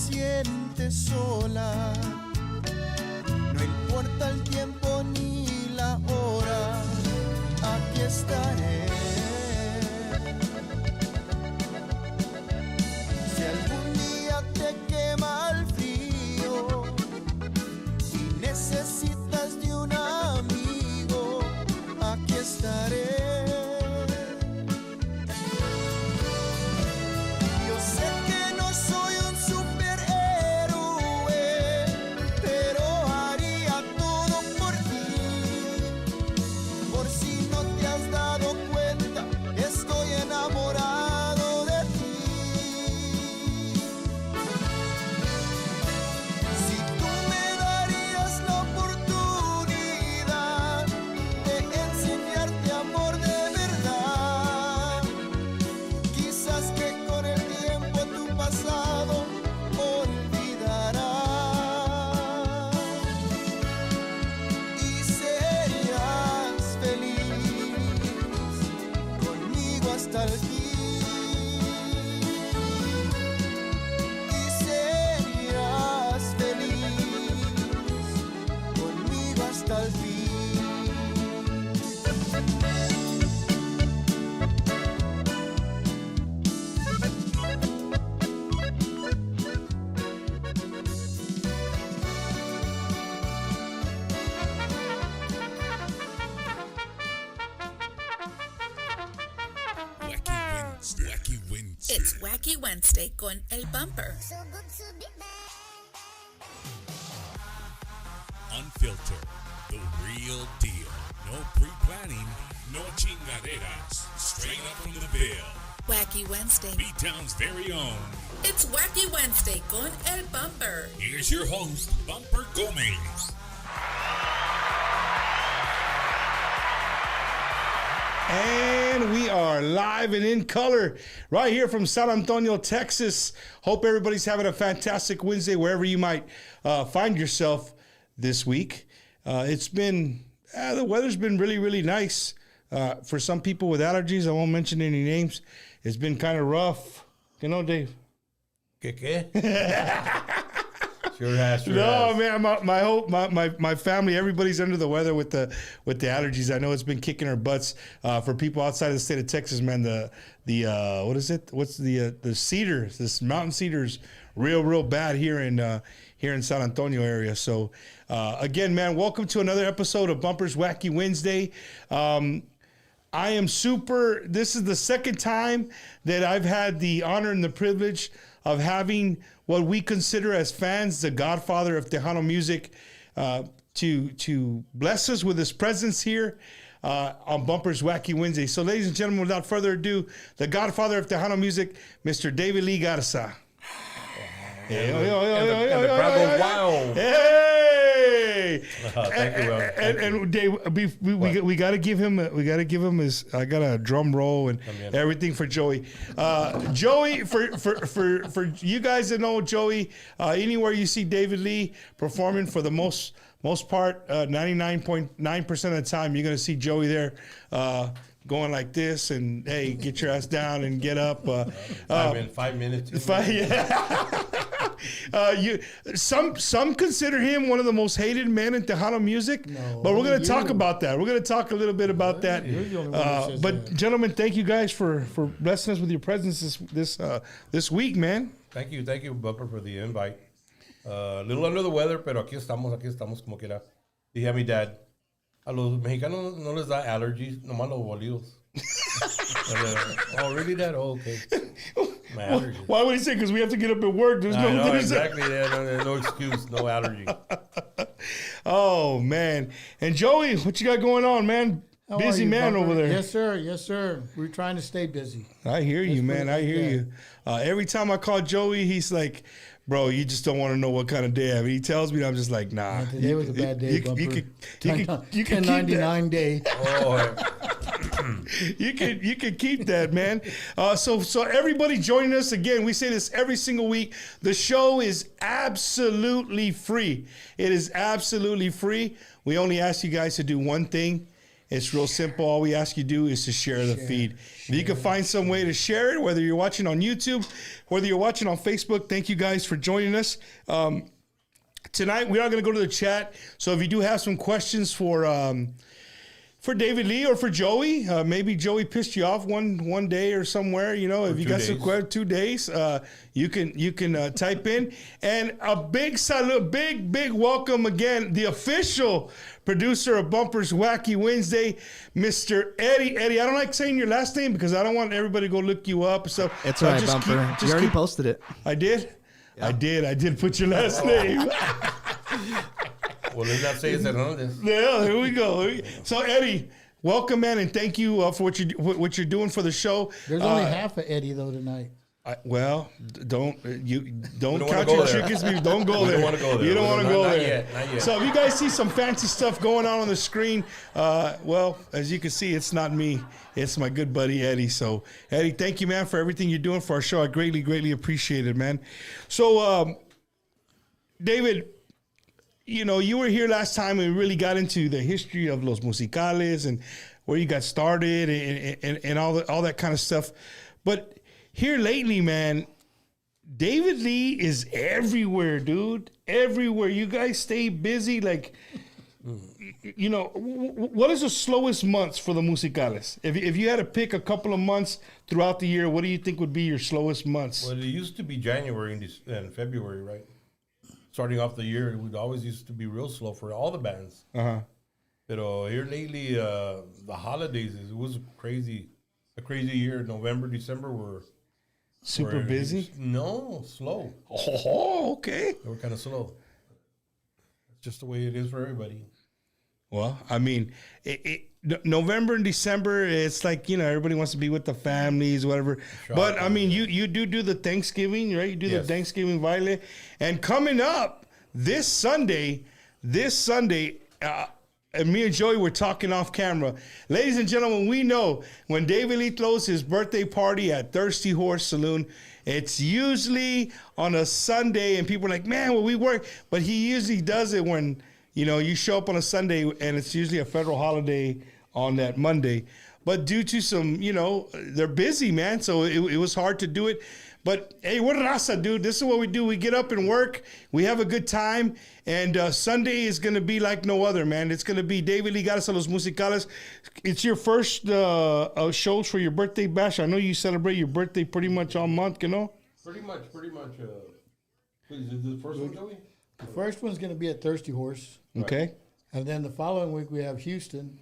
sientes sola, no importa el tiempo ni la hora, aquí estaré. Si algún día te quema el frío y necesitas de un amigo, aquí estaré. It's Wacky Wednesday con El Bumper. Unfiltered, the real deal. No pre-planning, no chingaderas. Straight up from the bill. Wacky Wednesday. B-Town's very own. It's Wacky Wednesday con El Bumper. Here's your host, Bumper Gomez. And we are live and in color right here from San Antonio, Texas. Hope everybody's having a fantastic Wednesday wherever you might find yourself this week. It's been, the weather's been really, really nice. For some people with allergies, I won't mention any names. It's been kind of rough. You know, Dave? ¿Qué? Sure has. Man, my family, everybody's under the weather with the allergies. I know it's been kicking our butts for people outside of the state of Texas, man. The what is it? What's the cedar? This mountain cedar's real bad here in San Antonio area. So again, man, welcome to another episode of Bumper's Wacky Wednesday. I am super. This is the second time that I've had the honor and the privilege of having what we consider as fans, the godfather of Tejano music, to bless us with his presence here on Bumper's Wacky Wednesday. So, ladies and gentlemen, without further ado, the godfather of Tejano music, Mr. David Lee Garza. And the crowd goes wild. Hey! Thank you, Will. And Dave, we got to give him his. I got a drum roll and everything for Joey. Joey, for you guys that know Joey, anywhere you see David Lee performing, for the most part, 99.9% of the time, you're gonna see Joey there. Going like this and hey, get your ass down and get up. 5 minutes. Some consider him one of the most hated men in Tejano music, but we're going to talk about that. We're going to talk a little bit about that. But gentlemen, thank you guys for blessing us with your presence this week, man. Thank you, Bumper, for the invite. A little under the weather, pero aquí estamos como quiera. Dije a mi dad, a los mexicanos no les da allergies, nomás los bolidos. Oh, really, Dad? Oh, okay. My allergies. Why would he say? Because we have to get up and work. There's exactly. Yeah, no excuse, no allergy. Oh, man. And Joey, what you got going on, man? How busy man Bumper? over there. Yes, sir. We're trying to stay busy. I hear you, man. I hear you. Every time I call Joey, he's like, bro, you just don't want to know what kind of day I have. He tells me, I'm just like, nah. Man, today was a bad day, Bumper. You can 1099 day. Oh, you can keep that, man. So everybody joining us again. We say this every single week. The show is absolutely free. It is absolutely free. We only ask you guys to do one thing, It's real simple. All we ask you to do is to share the feed. If you can find some way to share it, whether you're watching on YouTube, whether you're watching on Facebook, thank you guys for joining us. Tonight, we are going to go to the chat. So if you do have some questions for David Lee or for Joey, maybe Joey pissed you off one day or somewhere. You know, if you got some questions, 2 days, you can type in. And a big salute, big welcome again, the official producer of Bumpers Wacky Wednesday, Mr. Eddie. Eddie, I don't like saying your last name because I don't want everybody to go look you up. So it's all right, Bumper. You already posted it. I did. Yeah. I did put your last name. Well, let's not say it's Hernandez. Yeah, here we go. So, Eddie, welcome, man, and thank you for what you're doing for the show. There's only half of Eddie though tonight. Don't count your chickens. Don't go there. Don't want to go there. You don't want to go there. Not yet. So if you guys see some fancy stuff going on the screen, well, as you can see, it's not me. It's my good buddy Eddie. So Eddie, thank you, man, for everything you're doing for our show. I greatly appreciate it, man. So David, you know, you were here last time and we really got into the history of Los Musicales and where you got started and all that kind of stuff. But here lately, man, David Lee is everywhere, dude. Everywhere. You guys stay busy. Like, you know, what is the slowest months for the Musicales? If you had to pick a couple of months throughout the year, what do you think would be your slowest months? Well, it used to be January and February, right? Starting off the year, it would always used to be real slow for all the bands. Uh-huh. But here lately, the holidays, it was a crazy year. November, December were super busy? No, slow. Oh, okay. They were kind of slow. It's just the way it is for everybody. Well, I mean, November and December, it's like, you know, everybody wants to be with the families, whatever. But, I mean, you do the Thanksgiving, right? You do the Thanksgiving baile. And coming up this Sunday, and me and Joey were talking off camera. Ladies and gentlemen, we know when David Lee throws his birthday party at Thirsty Horse Saloon, it's usually on a Sunday, and people are like, man, well, we work. But he usually does it when, you know, you show up on a Sunday, and it's usually a federal holiday on that Monday. But due to some, you know, they're busy, man, so it was hard to do it. But, hey, we're raza, dude. This is what we do. We get up and work. We have a good time. And Sunday is going to be like no other, man. It's going to be David Lee Garza Los Musicales. It's your first shows for your birthday bash. I know you celebrate your birthday pretty much all month, you know? Pretty much. Is it the first one, Joey? The first one's going to be at Thirsty Horse. Okay. And then the following week we have Houston.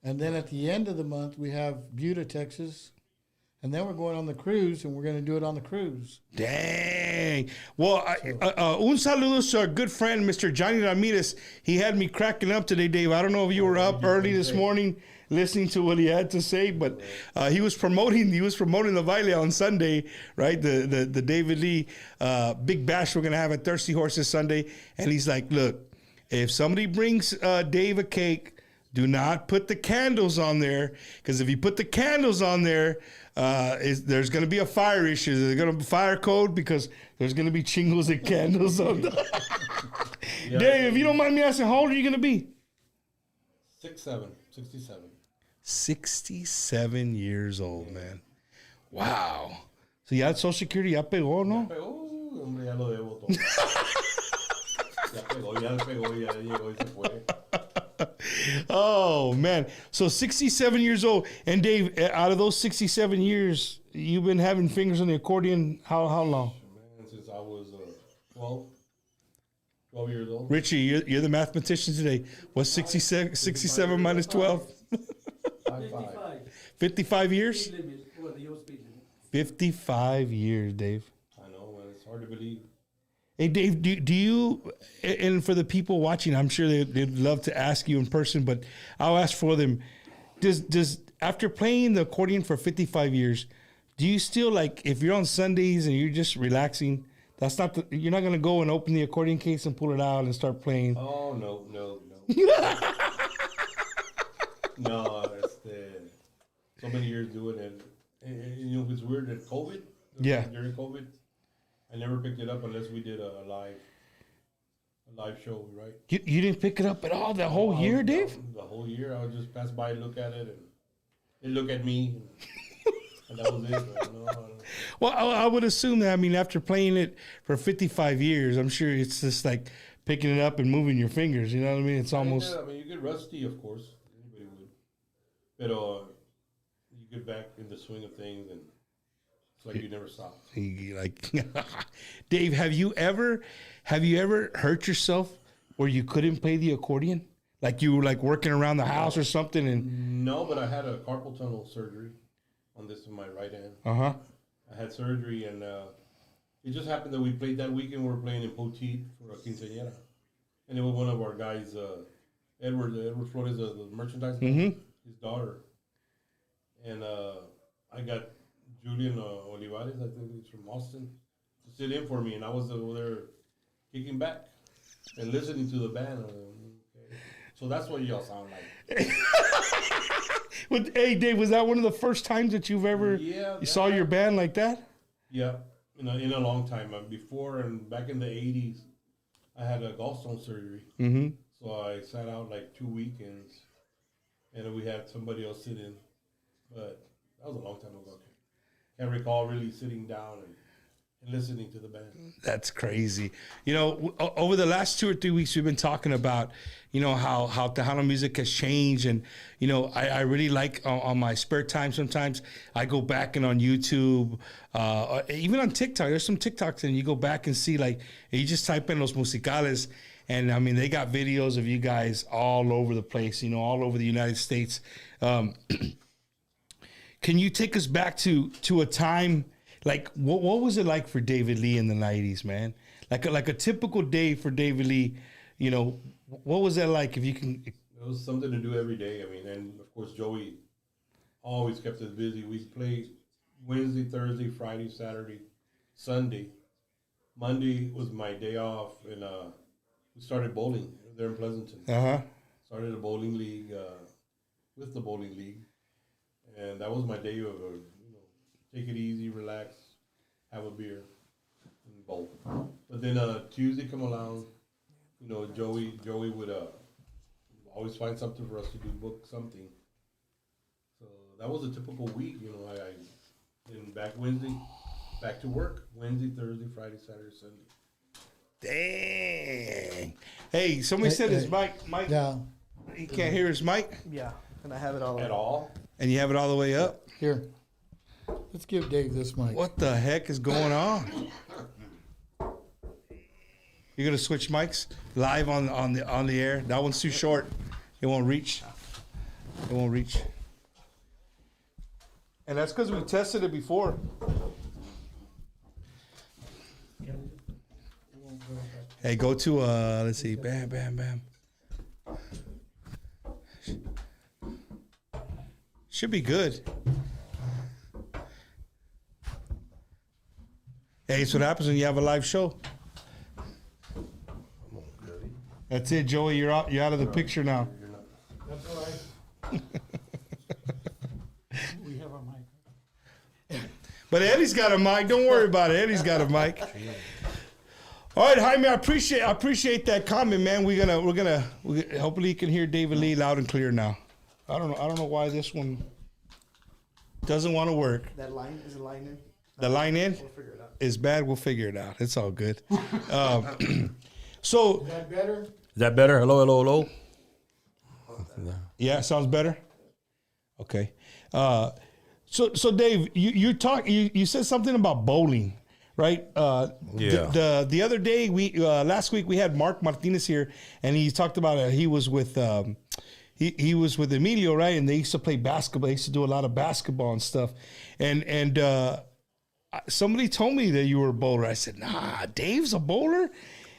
And then at the end of the month we have Buda, Texas. And then we're going on the cruise, and we're going to do it on the cruise. Dang. Well, un saludo to our good friend, Mr. Johnny Ramirez. He had me cracking up today, Dave. I don't know if you were up early this morning listening to what he had to say, but he was promoting the baile on Sunday, right? The David Lee big bash we're going to have at Thirsty Horses Sunday. And he's like, look, if somebody brings Dave a cake, do not put the candles on there, because if you put the candles on there, there's going to be a fire issue. There's going to be fire code because there's going to be chingos and candles on there. Yeah. Dave, if you don't mind me asking, how old are you going to be? 67. 67 years old, man. Wow. So ya Social Security ya pegó, ¿no? Ya pegó, hombre, ya lo debo todo. ya llegó y se fue. Oh, man. So 67 years old. And Dave, out of those 67 years, you've been having fingers on the accordion how long? Man, since I was 12 years old. Richie, you're the mathematician today. What's 67 minus 12? 55 years? 55 years, Dave. I know, man. It's hard to believe. Hey, Dave, do you, and for the people watching, I'm sure they'd love to ask you in person, but I'll ask for them. Does after playing the accordion for 55 years, do you still, like, if you're on Sundays and you're just relaxing, you're not going to go and open the accordion case and pull it out and start playing? Oh, no. No, so many years doing it. And you know, it's weird that COVID. Yeah. During COVID. I never picked it up unless we did a a live show, right? You didn't pick it up at all that whole year, Dave? The whole year, I would just pass by, look at it, and they look at me, and that was it. I don't. Well, I would assume that. I mean, after playing it for 55 years, I'm sure it's just like picking it up and moving your fingers. You know what I mean? It's almost. Yeah, I mean, you get rusty, of course. Anybody would. But you get back in the swing of things, and it's like you never stopped. Like, Dave, have you ever hurt yourself where you couldn't play the accordion? Like you were like working around the house or something, and No, but I had a carpal tunnel surgery on this in my right hand. I had surgery, and it just happened that we played that weekend. We were playing in Poteet for a quinceañera, and it was one of our guys, Edward Flores, the merchandise guy, his daughter, and I got Julian Olivares, I think he's from Austin, to sit in for me, and I was over there kicking back and listening to the band. Okay. So that's what y'all sound like. Hey, Dave, was that one of the first times that you've ever you saw your band like that? Yeah, in a long time. Before and back in the 80s, I had a gallstone surgery. So I sat out like 2 weekends, and then we had somebody else sit in. But that was a long time ago. Can't recall really sitting down and listening to the band. That's crazy. You know, over the last 2 or 3 weeks, we've been talking about, you know, how Tejano music has changed. And, you know, I really like on my spare time sometimes, I go back and on YouTube, even on TikTok, there's some TikToks and you go back and see, like, you just type in Los Musicales. And, I mean, they got videos of you guys all over the place, you know, all over the United States. Can you take us back to a time, like, what was it like for David Lee in the 90s, man? Like a typical day for David Lee, you know, what was that like, if you can? It was something to do every day. I mean, and, of course, Joey always kept us busy. We played Wednesday, Thursday, Friday, Saturday, Sunday. Monday was my day off, and we started bowling there in Pleasanton. Started a bowling league with the bowling league. And that was my day of, take it easy, relax, have a beer, and bowl. But then Tuesday come along, Joey would always find something for us to do, book something. So that was a typical week, then back Wednesday, back to work, Wednesday, Thursday, Friday, Saturday, Sunday. Dang. Hey, somebody said his mic. Yeah. He can't hear his mic? Yeah, and I have it all. At all? And you have it all the way up? Here. Let's give Dave this mic. What the heck is going on? You're gonna switch mics live on the air? That one's too short. It won't reach. It won't reach. And that's because we tested it before. Hey, go to let's see, bam, bam, bam. Should be good. Hey, it's what happens when you have a live show. That's it, Joey. You're out of the picture now. That's all right. We have our mic. But Eddie's got a mic. Don't worry about it. Eddie's got a mic. All right, Jaime. I appreciate that comment, man. We're gonna hopefully you can hear David Lee loud and clear now. I don't know why this one doesn't want to work. That line is a line in. The line in We'll figure it out. is bad. We'll figure it out. It's all good. So Is that better? Is that better? Hello? yeah, sounds better. Okay. So Dave, you said something about bowling, right? Yeah. The other day last week we had Mark Martinez here, and he talked about he was with he was with Emilio, right? And they used to play basketball. They used to do a lot of basketball and stuff. And somebody told me that you were a bowler. I said, nah, Dave's a bowler.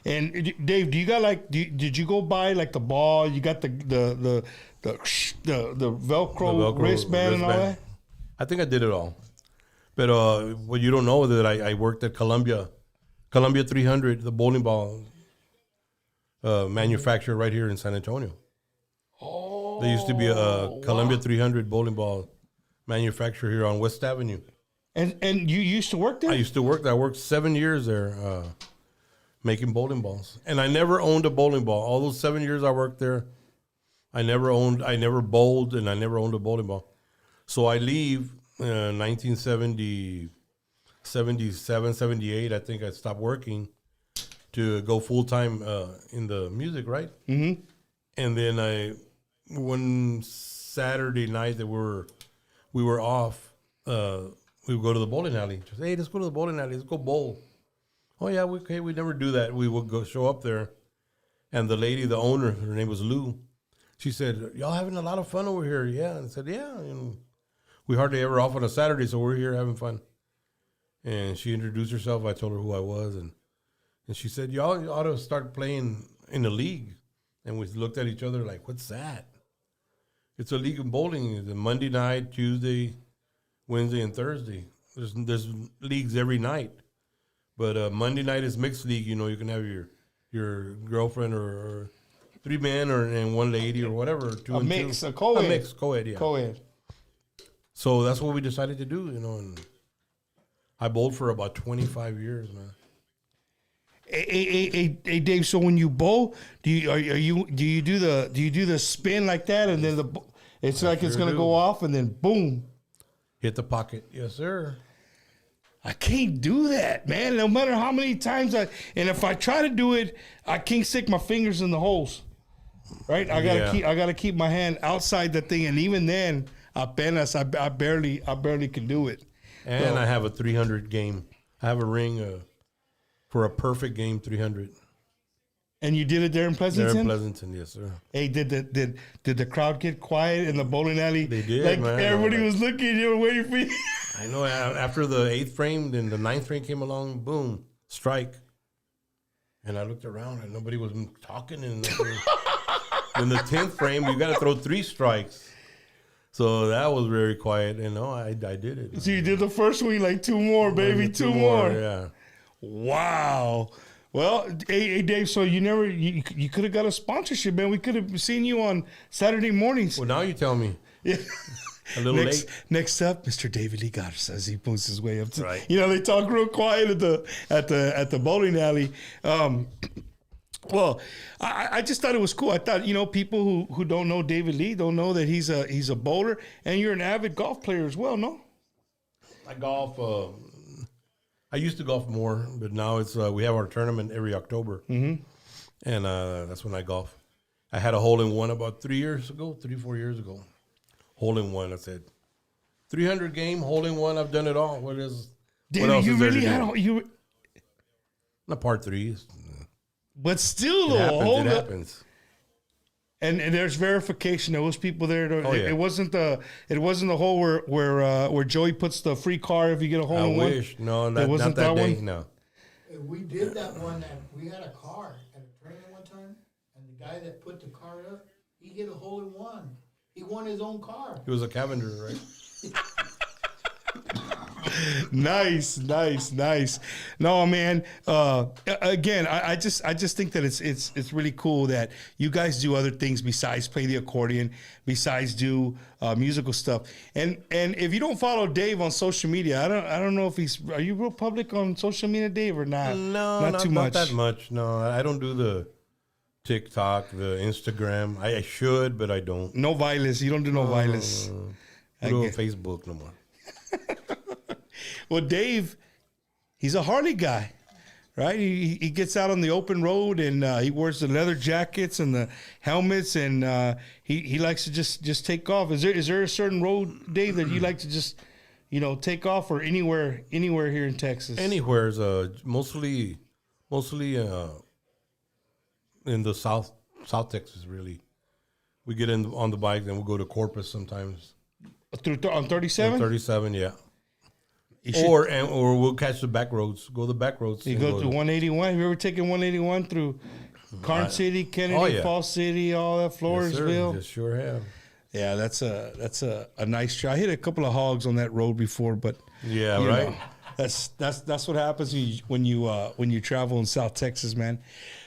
And Dave, do you got did you go buy like the ball? You got the Velcro wristband and all that? I think I did it all. But what you don't know is that I worked at Columbia 300, the bowling ball manufacturer right here in San Antonio. Oh. There used to be a Columbia 300 bowling ball manufacturer here on West Avenue. And you used to work there? I used to work there. I worked 7 years there. making bowling balls. And I never owned a bowling ball. All those 7 years I worked there, I never bowled, and I never owned a bowling ball. So I leave 1970, 77, 78, I think I stopped working to go full-time in the music, right? Mm-hmm. And then one Saturday night that we were off, we would go to the bowling alley. Just, hey, let's go to the bowling alley. Let's go bowl. Oh, yeah, we never do that. We would go show up there. And the lady, the owner, her name was Lou. She said, y'all having a lot of fun over here? Yeah. And I said, yeah. And we hardly ever off on a Saturday, so we're here having fun. And she introduced herself. I told her who I was. And she said, y'all ought to start playing in a league. And we looked at each other like, what's that? It's a league of bowling. It's a Monday night, Tuesday, Wednesday, and Thursday. There's leagues every night. But Monday night is mixed league. You know, you can have your girlfriend or 3 men and 1 lady or whatever. A mix, a co-ed. A mix, co-ed, yeah. Co-ed. So that's what we decided to do, you know. And I bowled for about 25 years, man. Hey, Dave. So when you bowl, do you do the spin like that, and then it's like it's gonna go off, and then boom, hit the pocket? Yes, sir. I can't do that, man. No matter how many times and if I try to do it, I can't stick my fingers in the holes. Right? I gotta keep my hand outside the thing, and even then, I barely can do it. And so, I have a 300 game. I have a ring for a perfect game 300. And you did it there in Pleasanton? There in Pleasanton, yes, sir. Hey, did the crowd get quiet in the bowling alley? They did, like, man. Everybody was looking, you were waiting for you. I know. After the 8th frame, then the 9th frame came along, boom, strike. And I looked around and nobody was talking. And in the 10th frame, you got to throw 3 strikes. So that was very quiet. And no, I did it. So you did the first swing, like 2 more, baby, 2 more. Yeah. Wow. Well, hey, Dave, so you could have got a sponsorship, man. We could have seen you on Saturday mornings. Well, now you tell me. Yeah. A little late. Next up, Mr. David Lee Garza as he moves his way up to. Right. You know, they talk real quiet at the bowling alley. Well, I just thought it was cool. I thought, you know, people who don't know David Lee don't know that he's a bowler, and you're an avid golf player as well, no? I golf. I used to golf more, but now it's we have our tournament every October, and that's when I golf. I had a hole-in-one about 3 years ago, 4 years ago. Hole-in-one, I said. 300 game, hole-in-one, I've done it all. What else you is there really to had do? Not part 3s. But still, It happens. And there's verification. There was people there. It wasn't the hole where Joey puts the free car if you get a hole in one. I wish. No, not that day. One? No. We did that one. We had a car at a tournament one time, and the guy that put the car up, he hit a hole in one. He won his own car. He was a Cavender, right? Nice. No, man. Again, I just think that it's really cool that you guys do other things besides play the accordion, besides do musical stuff. And if you don't follow Dave on social media, I don't know if are you real public on social media, Dave, or not? No, not too much. Not that much. No, I don't do the TikTok, the Instagram. I should, but I don't. No violence. You don't do no violence. I do on Facebook no more. Well, Dave, he's a Harley guy, right? He gets out on the open road and he wears the leather jackets and the helmets, and he likes to just take off. Is there a certain road, Dave, that you like to just take off, or anywhere here in Texas? Anywhere is mostly in the South Texas, really. We get on the bike, then we'll go to Corpus sometimes. On 37? On 37, yeah. Or we'll catch the back roads. Go the back roads. You go to 181. Have you ever taken 181 through Karn City, Kennedy, Falls City, all that, Floresville? Yes, sure have. Yeah, that's a nice try. I hit a couple of hogs on that road before, but yeah, right. That's what happens when you travel in South Texas, man.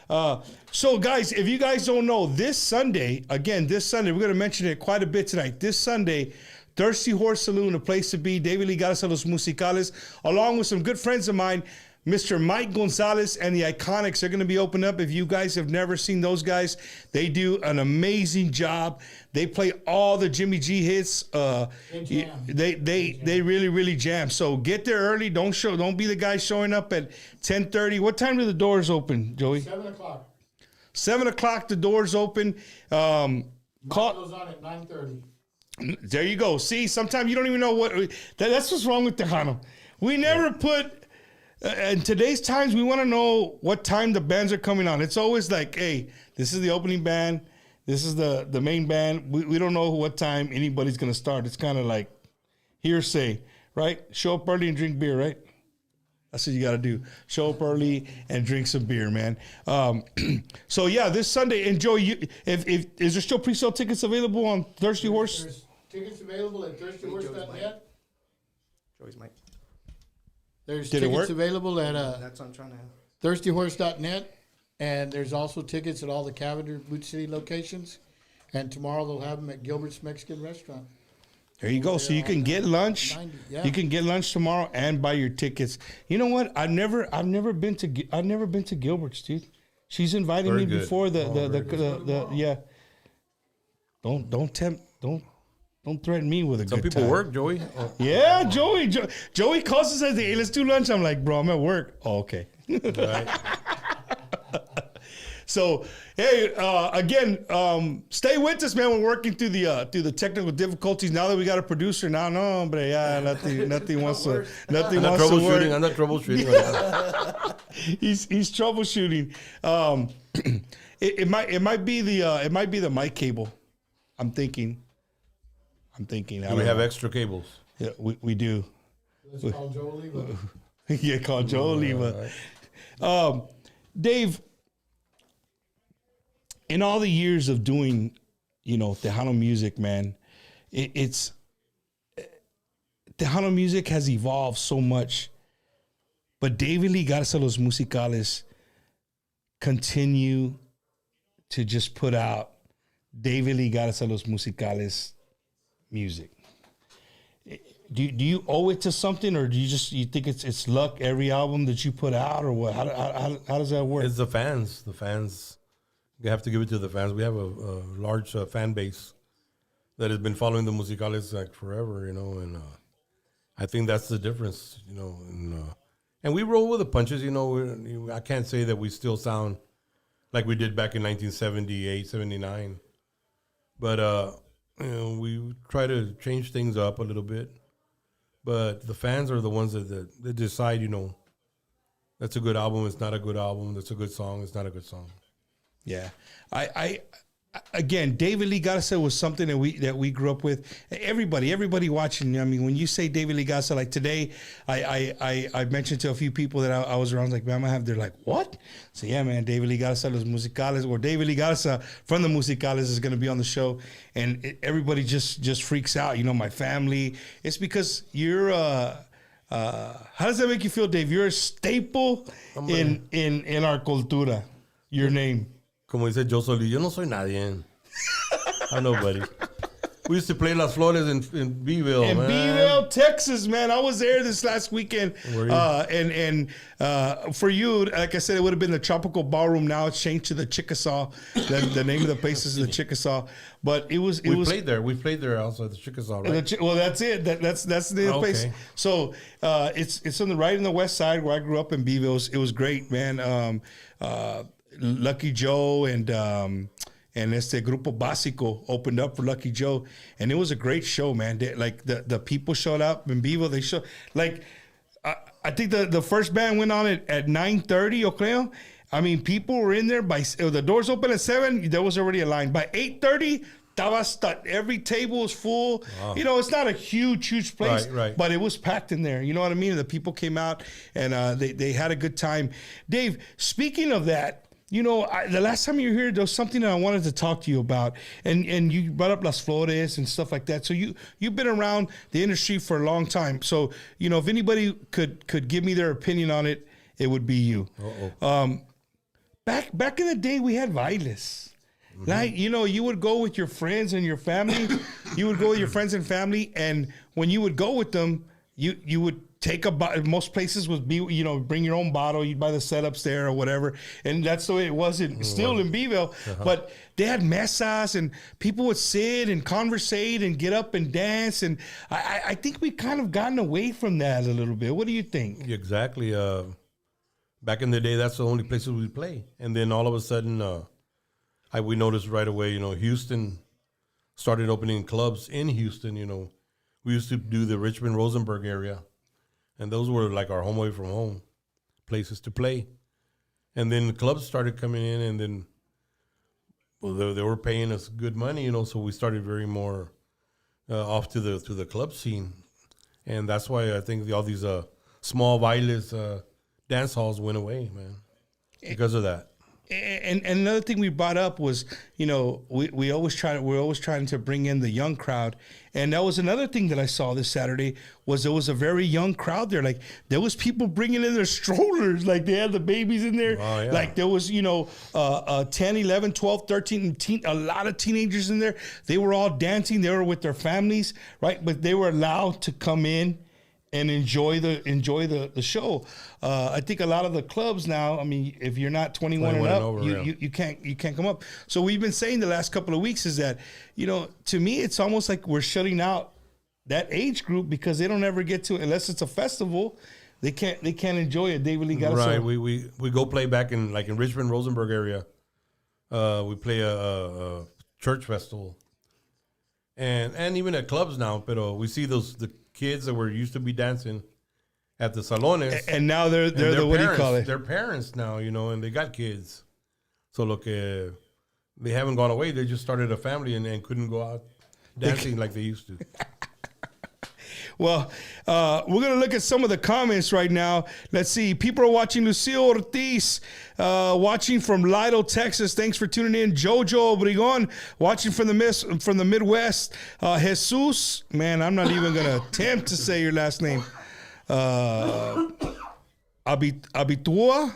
So guys, if you guys don't know, this Sunday, we're going to mention it quite a bit tonight. This Sunday, Thirsty Horse Saloon, a place to be. David Lee Garza Los Musicales, along with some good friends of mine, Mr. Mike Gonzalez and the Iconics are going to be opened up. If you guys have never seen those guys, they do an amazing job. They play all the Jimmy G hits. They really jam. So get there early. Don't be the guy showing up at 10:30. What time do the doors open, Joey? 7 o'clock. 7 o'clock. The doors open. Mike goes on at 9:30. There you go. See, sometimes you don't even know what. That's what's wrong with Tejano. We never put. In today's times, we want to know what time the bands are coming on. It's always like, hey, this is the opening band. This is the main band. We don't know what time anybody's going to start. It's kind of like hearsay, right? Show up early and drink beer, right? That's what you got to do. Show up early and drink some beer, man. So, yeah, this Sunday, enjoy. Is there still pre-sale tickets available on Thirsty Horse? There's tickets available at thirstyhorse.net. Joey's mic. There's Did it tickets work? available at That's what I'm trying to. thirstyhorse.net. And there's also tickets at all the Cavender Boot City locations. And tomorrow they'll have them at Gilbert's Mexican Restaurant. There you go. So you can get lunch. 90, yeah. You can get lunch tomorrow and buy your tickets. You know what? I've never been to Gilbert's, dude. She's invited Very me good. before the yeah. Don't threaten me with a Some good people time. work, Joey. Oh, Yeah, Joey calls and says, "Hey, let's do lunch." I'm like, "Bro, I'm at work." Oh, okay. right. So, hey, again, stay with us, man. We're working through the technical difficulties. Now that we got a producer, now, no, hombre, yeah, nothing wants to I'm not work. troubleshooting. He's troubleshooting. It might be the mic cable. I'm thinking. Do we have extra cables? Yeah, we do. Let's call Joe Oliva. Yeah, call Joe Oliva. Dave, in all the years of doing, Tejano music, man, it's Tejano music has evolved so much, but David Lee Garza Los Musicales continue to just put out David Lee Garza Los Musicales music. Do you owe it to something, or do you think it's luck every album that you put out, or what? How does that work? It's the fans. The fans. You have to give it to the fans. We have a large fan base that has been following the Musicales like forever, and I think that's the difference, and we roll with the punches, I can't say that we still sound like we did back in 1978, 79, but we try to change things up a little bit. But the fans are the ones that decide, that's a good album, it's not a good album, that's a good song, it's not a good song. Yeah, I again, David Lee Garza was something that we grew up with. Everybody watching. I mean, when you say David Lee Garza, like today, I mentioned to a few people that I was around, like, man, they're like, what? So yeah, man, David Lee Garza, Los Musicales, or David Lee Garza from the Musicales is going to be on the show, and everybody just freaks out. My family. It's because you're. How does that make you feel, Dave? You're a staple in our cultura. Your name. Como dice Joe Solí, yo no soy nadie. I'm nobody. We used to play Las Flores in Beeville, in man. Beeville, Texas, man. I was there this last weekend. And for you, like I said, it would have been the Tropical Ballroom. Now it's changed to the Chickasaw. The name of the place is the Chickasaw. But we played there. We played there also at the Chickasaw, right? Well, that's it. That's the place. So it's on the right on the west side where I grew up in Beeville. It was great, man. Lucky Joe and Grupo Básico opened up for Lucky Joe, and it was a great show, man. The people showed up in Beeville. They showed, I think the first band went on at 9:30, yo creo. I mean, people were in there the doors open at 7. There was already a line by 8:30. Every table was full. Wow. It's not a huge place, right. But it was packed in there. You know what I mean? The people came out and they had a good time. Dave, speaking of that. The last time you were here, there was something that I wanted to talk to you about, and you brought up Las Flores and stuff like that. So you've been around the industry for a long time. So if anybody could give me their opinion on it, it would be you. Back in the day, we had bailes. Mm-hmm. Like you would go with your friends and your family. You would go with your friends and family, and when you would go with them, you would take most places would be, bring your own bottle. You'd buy the setups there or whatever. And that's the way it was still in Beeville. But they had mesas and people would sit and conversate and get up and dance. And I think we've kind of gotten away from that a little bit. What do you think? Exactly. Back in the day, that's the only places we play. And then all of a sudden, we noticed right away, Houston started opening clubs in Houston. We used to do the Richmond, Rosenberg area. And those were like our home away from home places to play. And then the clubs started coming in, and then they were paying us good money, so we started very more off to the club scene. And that's why I think all these small bailes, dance halls went away, man, because of that. And another thing we brought up was, we're always trying to bring in the young crowd. And that was another thing that I saw this Saturday was there was a very young crowd there. Like there was people bringing in their strollers, like they had the babies in there. Oh, yeah. Like there was, 10, 11, 12, 13, a lot of teenagers in there. They were all dancing. They were with their families, right? But they were allowed to come in and enjoy the show. I think a lot of the clubs now, I mean, if you're not 21 and up, over, you can't come up. So we've been saying the last couple of weeks is that, to me, it's almost like we're shutting out that age group because they don't ever get to, unless it's a festival, they can't enjoy it. David Lee got right. We go play back in Richmond, Rosenberg area. We play a church festival, and even at clubs now. But we see the kids that were used to be dancing at the salones, and now they're the what do you call it? They're parents now, and they got kids. So look, they haven't gone away. They just started a family and couldn't go out dancing like they used to. Well, we're going to look at some of the comments right now. Let's see. People are watching. Lucio Ortiz, watching from Lido, Texas. Thanks for tuning in. Jojo Obregon, watching from the Midwest. Jesus, man, I'm not even going to attempt to say your last name. Abitua.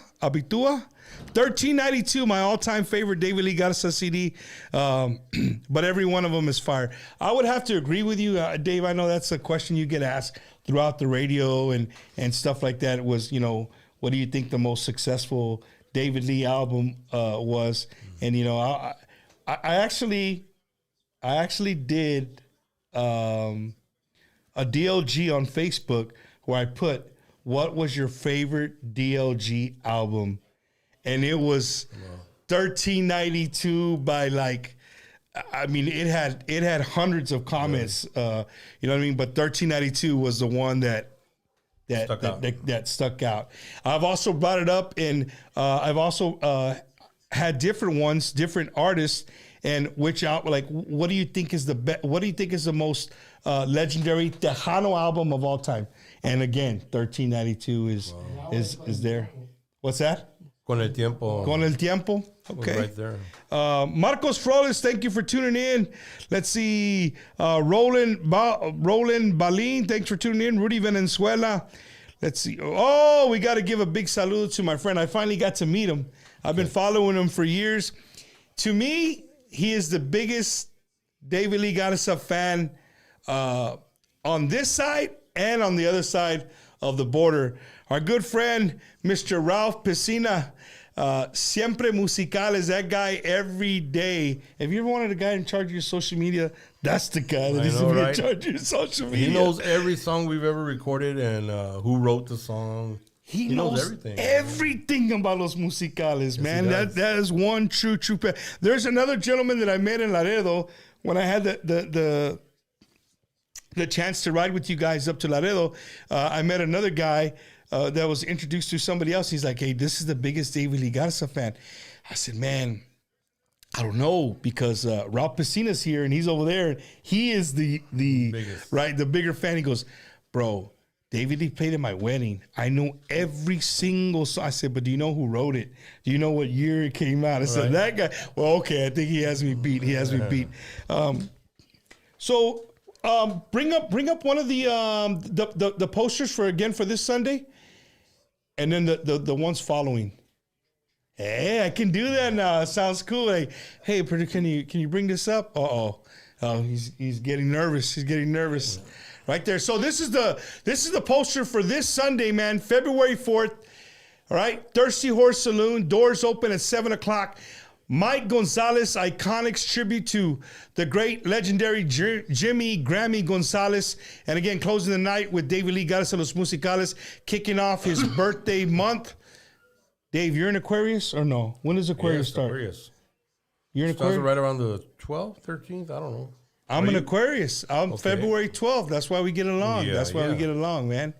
1392, my all-time favorite David Lee Garza CD, but every one of them is fire. I would have to agree with you, Dave. I know that's a question you get asked throughout the radio and stuff like that. Was what do you think the most successful David Lee album was? And I actually did a DLG on Facebook where I put what was your favorite DLG album. And it was 1392 by it had hundreds of comments, you know what I mean? But 1392 was the one that stuck out. I've also brought it up, and I've also had different ones, different artists, and what do you think is what do you think is the most legendary Tejano album of all time? And again, 1392 is there. What's that? Con el tiempo. Okay. Right there. Marcos Flores, thank you for tuning in. Let's see. Roland Balin, thanks for tuning in. Rudy Venezuela. Let's see. Oh, we got to give a big salute to my friend. I finally got to meet him. I've been following him for years. To me, he is the biggest David Lee Garza fan on this side and on the other side of the border. Our good friend, Mr. Ralph Piscina, siempre musicales, that guy every day. If you ever wanted a guy in charge of your social media, that's the guy that is in charge of your social media. He knows every song we've ever recorded and who wrote the song. He knows everything about los musicales, man. That is one true. There's another gentleman that I met in Laredo when I had the chance to ride with you guys up to Laredo. I met another guy that was introduced to somebody else. He's like, hey, this is the biggest David Lee Garza fan. I said, man, I don't know, because Ralph Piscina's here and he's over there. And he is the biggest, right, the bigger fan. He goes, bro, David Lee played at my wedding. I know every single song. I said, but do you know who wrote it? Do you know what year it came out? I said, that guy. Well, okay, I think he has me beat. So bring up one of the posters for this Sunday. And then the ones following. Hey, I can do that now. It sounds cool. Like, hey, can you bring this up? Oh, he's getting nervous. right there. So this is the poster for this Sunday, man, February 4th. All right, Thirsty Horse Saloon, doors open at 7 o'clock. Mike Gonzalez, Iconics tribute to the great legendary Jimmy Grammy Gonzalez. And again, closing the night with David Lee Garza Los Musicales, kicking off his birthday month. Dave, you're in Aquarius or no? When does Aquarius start? Aquarius. You're in Starts Aquarius? right around the 12th, 13th. I don't know. I'm an Aquarius. I'm February 12th. That's why we get along. Yeah, That's why we yeah. get along, man.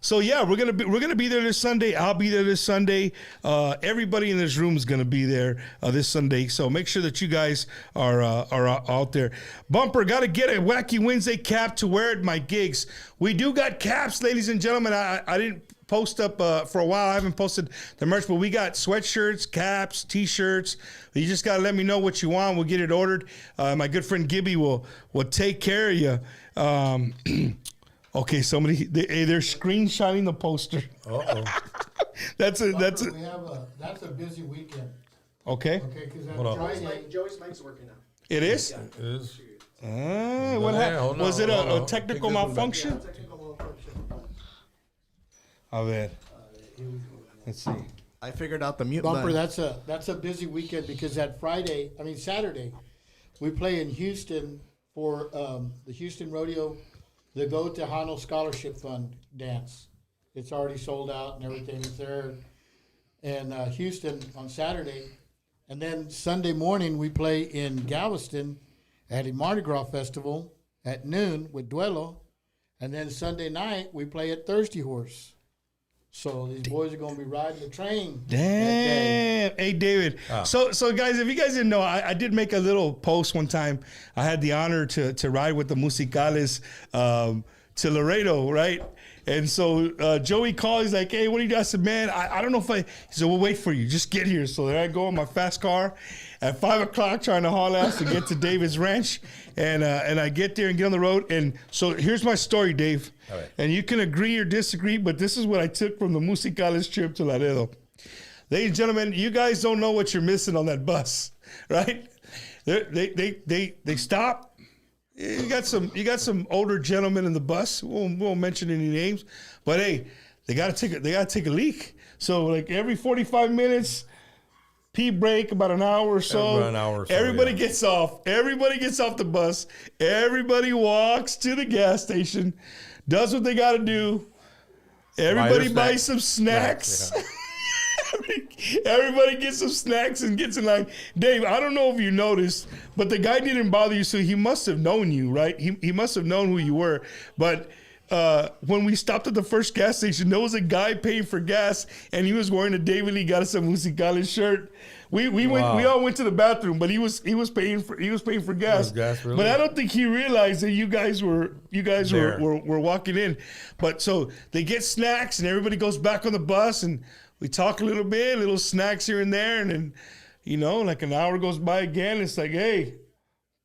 So yeah, we're gonna be there this Sunday. I'll be there this Sunday. Everybody in this room is gonna be there this Sunday. So make sure that you guys are out there. Bumper, gotta get a Wacky Wednesday cap to wear at my gigs. We do got caps, ladies and gentlemen. I didn't post up for a while. I haven't posted the merch, but we got sweatshirts, caps, t-shirts. You just got to let me know what you want. We'll get it ordered. My good friend Gibby will take care of you. Okay, they're screenshotting the poster. Uh-oh. That's We have that's a busy weekend. okay. Okay, because Hold on. Friday, Joey's mic's working now. It is. It is. What happened? hold on, Was it hold a on. technical Take this one back. malfunction? Technical malfunction. A ver. Let's see. I figured out the mute Bumper, button. that's a busy weekend because Saturday, we play in Houston for the Houston Rodeo, the Go Tejano Scholarship Fund dance. It's already sold out and everything. It's there in Houston on Saturday. And then Sunday morning, we play in Galveston at a Mardi Gras festival at noon with Duelo. And then Sunday night, we play at Thirsty Horse. So these boys are going to be riding the train. that day. Damn. Hey, David. So guys, if you guys didn't know, I did make a little post one time. I had the honor to ride with the Musicales to Laredo, right? And so Joey called. He's like, hey, what do you do? I said, man, I don't know if he said, we'll wait for you. Just get here. So there I go in my fast car at 5 o'clock trying to haul ass to get to David's ranch. And I get there and get on the road. And so here's my story, Dave. All right. And you can agree or disagree, but this is what I took from the Musicales trip to Laredo. Ladies and gentlemen, you guys don't know what you're missing on that bus, right? They stop. You got some older gentlemen in the bus. We won't mention any names, but hey, they gotta take a leak. So like every 45 minutes, pee break about an hour or so. About an hour or so, Everybody yeah. gets off. Everybody gets off the bus. Everybody walks to the gas station, does what they gotta do. Everybody buys some snacks. Yeah. Everybody gets some snacks and gets in line. Dave, I don't know if you noticed, but the guy didn't bother you, so he must have known you, right? He must have known who you were. But when we stopped at the first gas station, there was a guy paying for gas, and he was wearing a David Lee Garza Musicales shirt. We all went to the bathroom, but he was paying for gas. Gas, really? But I don't think he realized that you guys were walking in. But so they get snacks, and everybody goes back on the bus, and we talk a little bit, little snacks here and there, and then, like an hour goes by again. It's like, hey,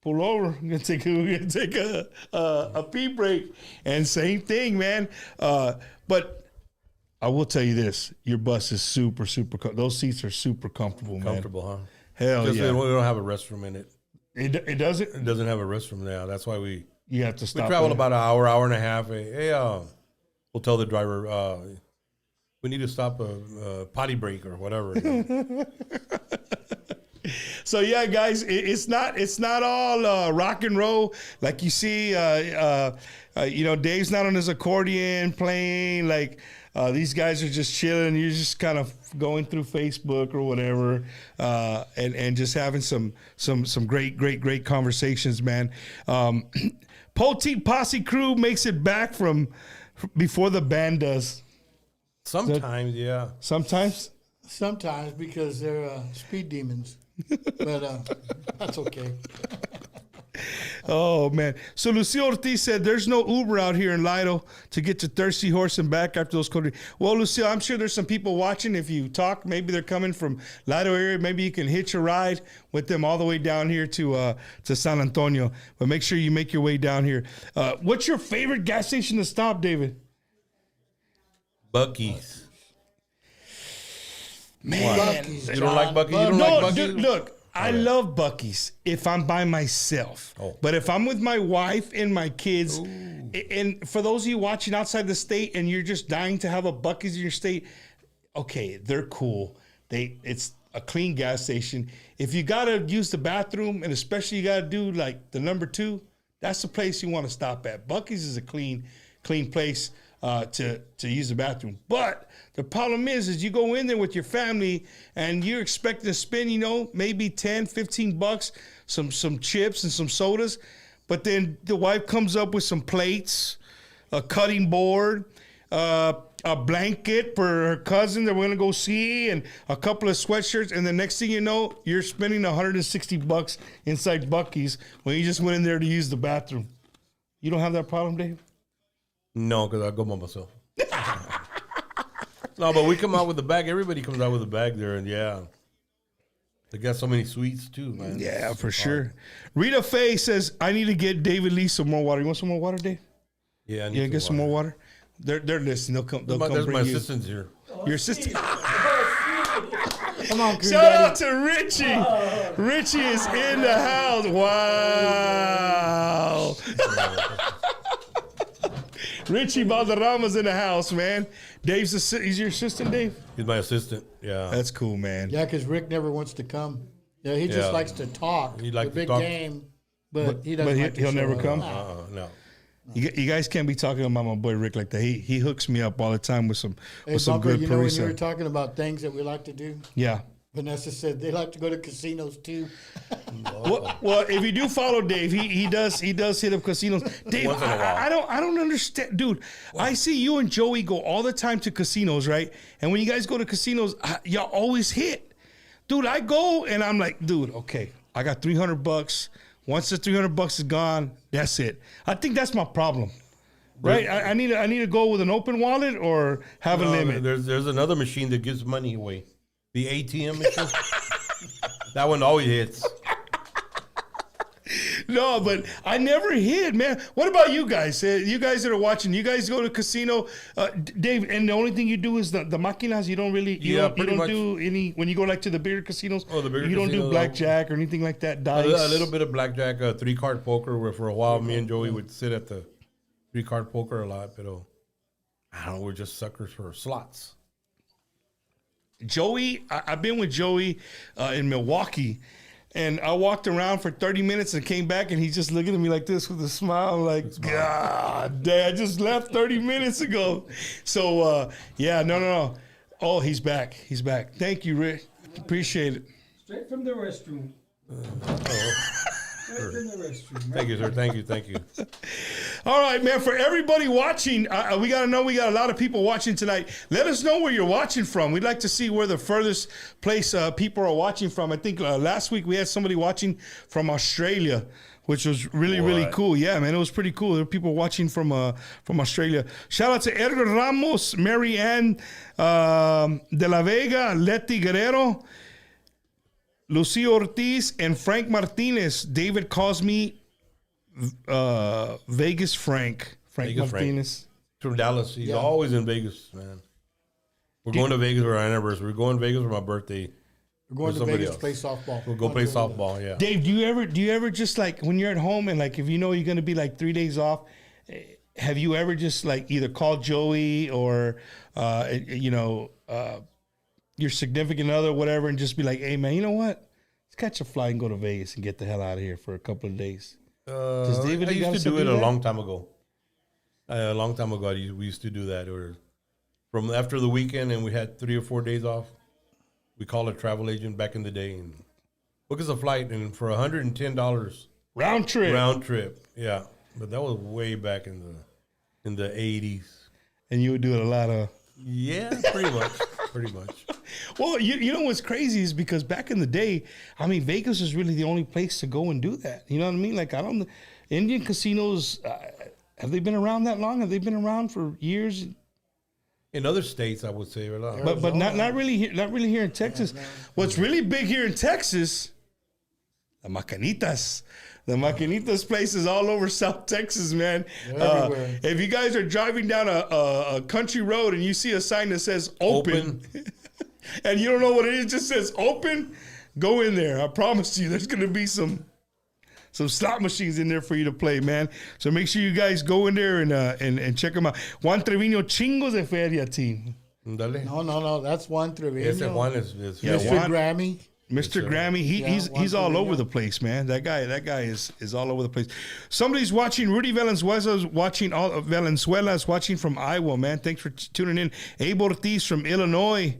pull over. We're gonna take a pee break, and same thing, man. But I will tell you this: your bus is super. Those seats are super comfortable, man. Comfortable, huh? Hell Just yeah. we don't have a restroom in it. It doesn't. It doesn't have a restroom now. That's why we You have to stop. travel there. about an hour and a half. Hey, we'll tell the driver we need to stop a potty break or whatever. So yeah, guys, it's not all rock and roll like you see. Dave's not on his accordion playing. Like these guys are just chilling. You're just kind of going through Facebook or whatever, and just having some great conversations, man. Poteet Posse Crew makes it back from before the band does. Sometimes, yeah. Sometimes. Sometimes because they're speed demons. But that's okay. Oh, man. So Lucio Ortiz said there's no Uber out here in Lido to get to Thirsty Horse and back after those cold. Well, Lucio, I'm sure there's some people watching. If you talk, maybe they're coming from Lido area. Maybe you can hitch a ride with them all the way down here to San Antonio. But make sure you make your way down here. What's your favorite gas station to stop, David? Bucky's. Man. Bucky's, You don't like Bucky? You don't No, like Bucky? dude, look. I love Buc-ee's if I'm by myself. Oh. But if I'm with my wife and my kids, and for those of you watching outside the state and you're just dying to have a Buc-ee's in your state, okay, they're cool. It's a clean gas station. If you gotta use the bathroom, and especially you gotta do like the number 2, that's the place you want to stop at. Buc-ee's is a clean place to use the bathroom. But the problem is you go in there with your family and you're expecting to spend, maybe 10, 15 bucks, some chips and some sodas. But then the wife comes up with some plates, a cutting board, a blanket for her cousin that we're going to go see, and a couple of sweatshirts. And the next thing you know, you're spending 160 bucks inside Buc-ee's when you just went in there to use the bathroom. You don't have that problem, Dave? No, because I go by myself. No, but we come out with the bag. Everybody comes out with a bag there, and yeah. They got so many sweets, too, man. Yeah, for sure. Rita Faye says, I need to get David Lee some more water. You want some more water, Dave? Yeah, I need Yeah, get some more water. They're listening. They'll come There's bring my you. assistants here. Your assistant. Come on, Shout out to Richie. Richie is in the house. Wow. Richie Valderrama's in the house, man. He's your assistant, Dave? He's my assistant, yeah. That's cool, man. Yeah, because Rick never wants to come. Yeah, he just Yeah. likes to talk. He likes the to big talk. game, but he doesn't. but like to he'll show never up. come? No. You guys can't be talking about my boy Rick like that. He hooks me up all the time with some Hey, Bumper, good you know when you were parisa. talking about things that we like to do, Yeah. Vanessa said they like to go to casinos too. Well, if you do follow Dave, he does hit up casinos. Dave, Once in a while. I don't understand, dude. I see you and Joey go all the time to casinos, right? And when you guys go to casinos, y'all always hit, dude. I go and I'm like, dude, okay, I got $300. Once the $300 is gone, that's it. I think that's my problem, right? I need to go with an open wallet or have a limit. There's another machine that gives money away. The ATM machine. That one always hits. No, but I never hit, man. What about you guys? You guys that are watching, you guys go to casino, Dave, and the only thing you do is the maquinas. You don't really, you don't pretty much. do any when you go like to the bigger casinos. Oh, the bigger you don't do casinos, blackjack or anything like that. A Dice, little bit of blackjack, 3-card poker, where for a while me and Joey would sit at the 3-card poker a lot, but I don't know, we're just suckers for slots. Joey, I've been with Joey in Milwaukee, and I walked around for 30 minutes and came back, and he's just looking at me like this with a smile. I'm like, God, damn, I just left 30 minutes ago. So, yeah, no. Oh, he's back. He's back. Thank you, Rick. Appreciate it. Straight from the restroom. Straight from the restroom. Thank you, sir. Thank you. All right, man. For everybody watching, we got to know we got a lot of people watching tonight. Let us know where you're watching from. We'd like to see where the furthest place people are watching from. I think last week we had somebody watching from Australia, which was really cool. Yeah, man, it was pretty cool. There were people watching from Australia. Shout out to Edgar Ramos, Mary Ann de la Vega, Leti Guerrero, Lucio Ortiz, and Frank Martinez. David calls me Vegas Frank. Vegas Martinez. From Dallas. He's always in Vegas, man. We're going to Vegas for our anniversary. We're going to Vegas for my birthday. We're going For to Vegas somebody to play softball. We'll go play softball, yeah. Dave, do you ever just like when you're at home and like if you know you're gonna be like 3 days off, have you ever just like either called Joey or your significant other, whatever, and just be like, hey man, you know what? Let's catch a flight and go to Vegas and get the hell out of here for a couple of days. Does David I and used to Garza do it do a that? long time ago. We used to do that. Or from after the weekend and we had 3 or 4 days off, we called a travel agent back in the day and book us a flight, and for $110 Round trip. Yeah, but that was way back in the 80s. And you would do it a lot of. Yeah, pretty much. Well, you know what's crazy is because back in the day, I mean, Vegas was really the only place to go and do that. You know what I mean? Like, Indian casinos, have they been around that long? Have they been around for years? In other states, I would say, But not really here in Texas. What's really big here in Texas, the Macanitas. The Macanitas places all over South Texas, man. Everywhere. If you guys are driving down a country road and you see a sign that says open. And you don't know what it is, just says open, Go in there. I promise you, there's gonna be some slot machines in there for you to play, man. So make sure you guys go in there and check them out. Juan Trevino, chingos de feria team. Dale. No. That's Juan Trevino. Ese Juan is Yeah, Mr. Juan- Grammy. Mr. Grammy, he's Juan all over Trevino. the place, man. That guy is all over the place. Somebody's watching. Rudy Valenzuela's watching. Valenzuela's watching from Iowa, man. Thanks for tuning in. Abe Ortiz from Illinois,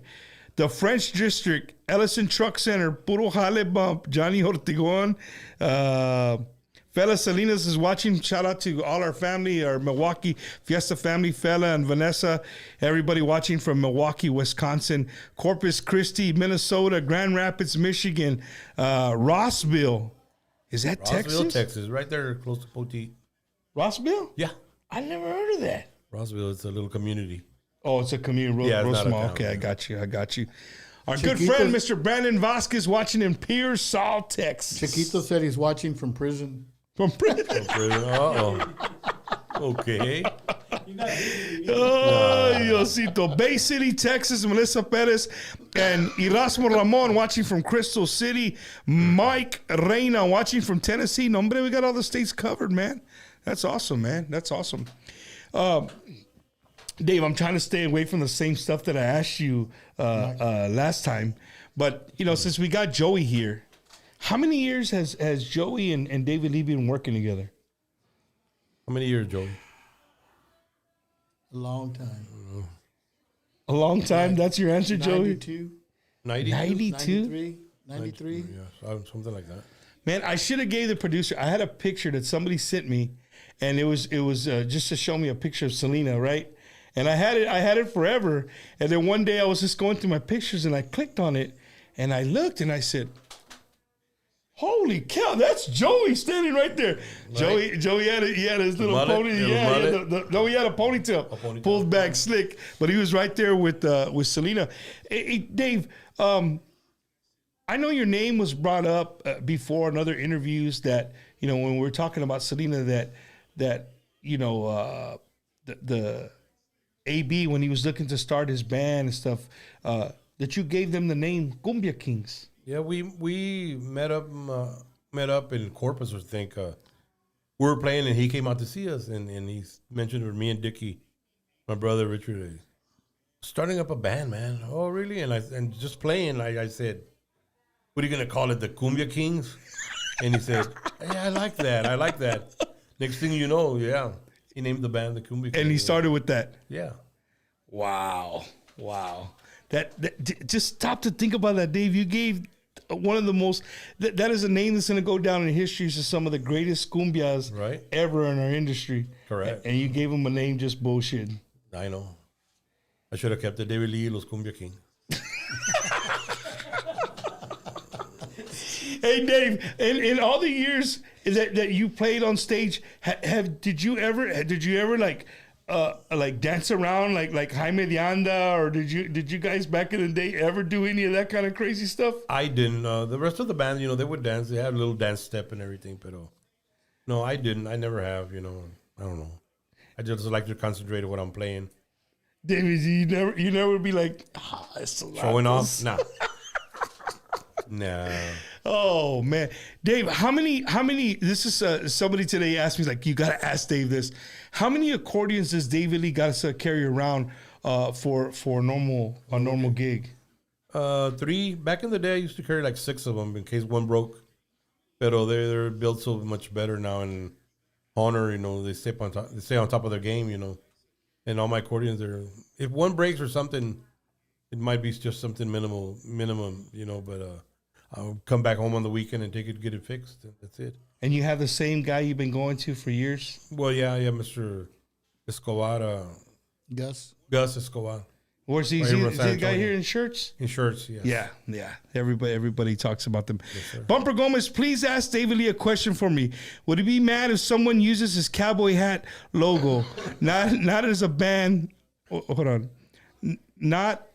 the French District, Ellison Truck Center, Puro Jale Bump, Johnny Ortigon, Fela Salinas is watching. Shout out to all our family, our Milwaukee Fiesta family, Fela and Vanessa. Everybody watching from Milwaukee, Wisconsin, Corpus Christi, Minnesota, Grand Rapids, Michigan, Rossville. Is that Rossville, Texas? Texas, right there close to Poteet. Rossville? Yeah. I never heard of that. Rossville, it's a little community. Oh, it's a community real, Yeah, it's real not a small. town, Okay, yeah. I got you. Our good Chiquito- friend, Mr. Brandon Vasquez, watching in Pearsall, Texas. Chiquito said he's watching from prison. From prison. Uh-oh. Okay. Oh, Diosito. Bay City, Texas, Melissa Perez and Erasmo Ramon watching from Crystal City. Mike Reyna watching from Tennessee. No, hombre, we got all the states covered, man. That's awesome, man. That's awesome. Dave, I'm trying to stay away from the same stuff that I asked you last time. But, since we got Joey here, how many years has Joey and David Lee been working together? How many years, Joey? A long time. A long time? That's your answer, Joey? 92, 90? 92? 93. Yeah, something like that. Man, I should have gave the producer. I had a picture that somebody sent me, and it was just to show me a picture of Selena, right? And I had it forever. And then one day I was just going through my pictures, and I clicked on it, and I looked, and I said, "Holy cow, that's Joey standing right there." Right. Joey had his little mullet? pony. Little Yeah, mullet? no, he had a ponytail, pulled back slick, but he was right there with Selena. Hey, Dave, I know your name was brought up before in other interviews that when we were talking about Selena that the AB when he was looking to start his band and stuff that you gave them the name Cumbia Kings. Yeah, we met up in Corpus, I think. We were playing, and he came out to see us, and he mentioned to me and Dickie, my brother Richard, starting up a band, man. Oh, really? And just playing. I said, "What are you gonna call it? The Cumbia Kings?" And he said, "Hey, I like that. Next thing you know, yeah, he named the band the Cumbia Kings. And he started with that. Yeah. Wow. That just stop to think about that, Dave. You gave one of the most that is a name that's going to go down in history as some of the greatest cumbias Right. ever in our industry. Correct. And you gave him a name just bullshit. I know. I should have kept it David Lee, Los Cumbia Kings. Hey, Dave, in all the years that you played on stage, did you ever like dance around like Jaime de Anda, or did you guys back in the day ever do any of that kind of crazy stuff? I didn't. The rest of the band, they would dance. They had a little dance step and everything, but no, I didn't. I never have. I don't know. I just like to concentrate on what I'm playing. David, you never be like it's a lot Showing of off? this. Nah. Nah. Oh man, Dave, how many? This is somebody today asked me, like, you got to ask Dave this. How many accordions does David Lee got to carry around for a normal gig? 3. Back in the day, I used to carry like 6 of them in case one broke. Pero they're built so much better now, and Honor, they stay on top of their game, And all my accordions if one breaks or something, it might be just something minimum, but I'll come back home on the weekend and get it fixed. And that's it. And you have the same guy you've been going to for years? Well, yeah, Mr. Escobar, Gus. Gus Escobar. Or is he Right here in the San guy Antonio. here in shirts? In shirts, yes. Yeah. Everybody talks about them. Bumper Gomez, please ask David Lee a question for me. Would he be mad if someone uses his cowboy hat logo, not as a band? Hold on, not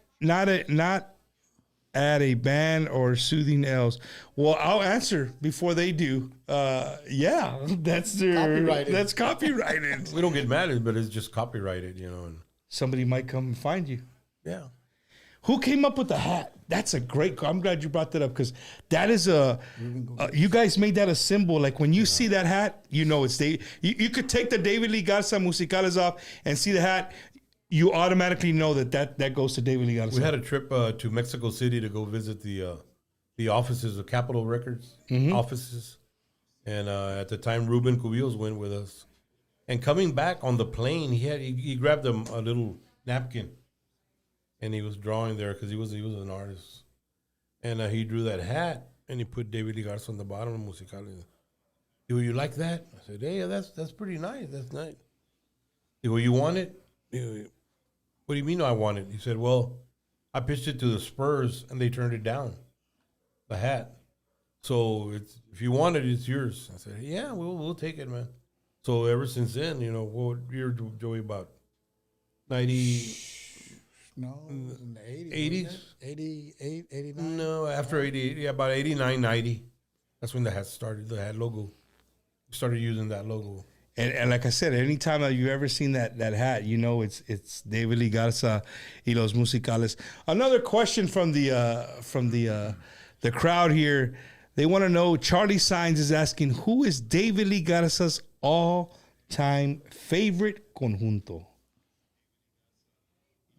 at a band or soothing else? Well, I'll answer before they do. Yeah, that's Copyrighted. That's copyrighted. We don't get mad, but it's just copyrighted, And Somebody might come and find you. yeah. Who came up with the hat? That's a great. I'm glad you brought that up because that is a. You guys made that a symbol. Like when you see that hat, you know it's Dave. You could take the David Lee Garza Musicales off and see the hat. You automatically know that goes to David Lee Garza. We had a trip to Mexico City to go visit the offices of Capitol Records offices, and at the time Ruben Cubillos went with us. And coming back on the plane, he grabbed a little napkin, and he was drawing there because he was an artist, and he drew that hat and he put David Lee Garza on the bottom of Musicales. He go, you like that? I said, hey, that's pretty nice. That's nice. He go, you want it? He go, what do you mean I want it? He said, well, I pitched it to the Spurs and they turned it down, the hat. So if you want it, it's yours. I said, yeah, we'll take it, man. So ever since then, what year, Joey, about 90? No, it was in the 80s. 80s? 88, 89. No, after 88, yeah, about 89, 90. That's when the hat started, the hat logo. We started using that logo. And like I said, anytime that you ever seen that hat, you know it's David Lee Garza y los Musicales. Another question from the crowd here. They want to know. Charlie Signs is asking, who is David Lee Garza's all-time favorite conjunto?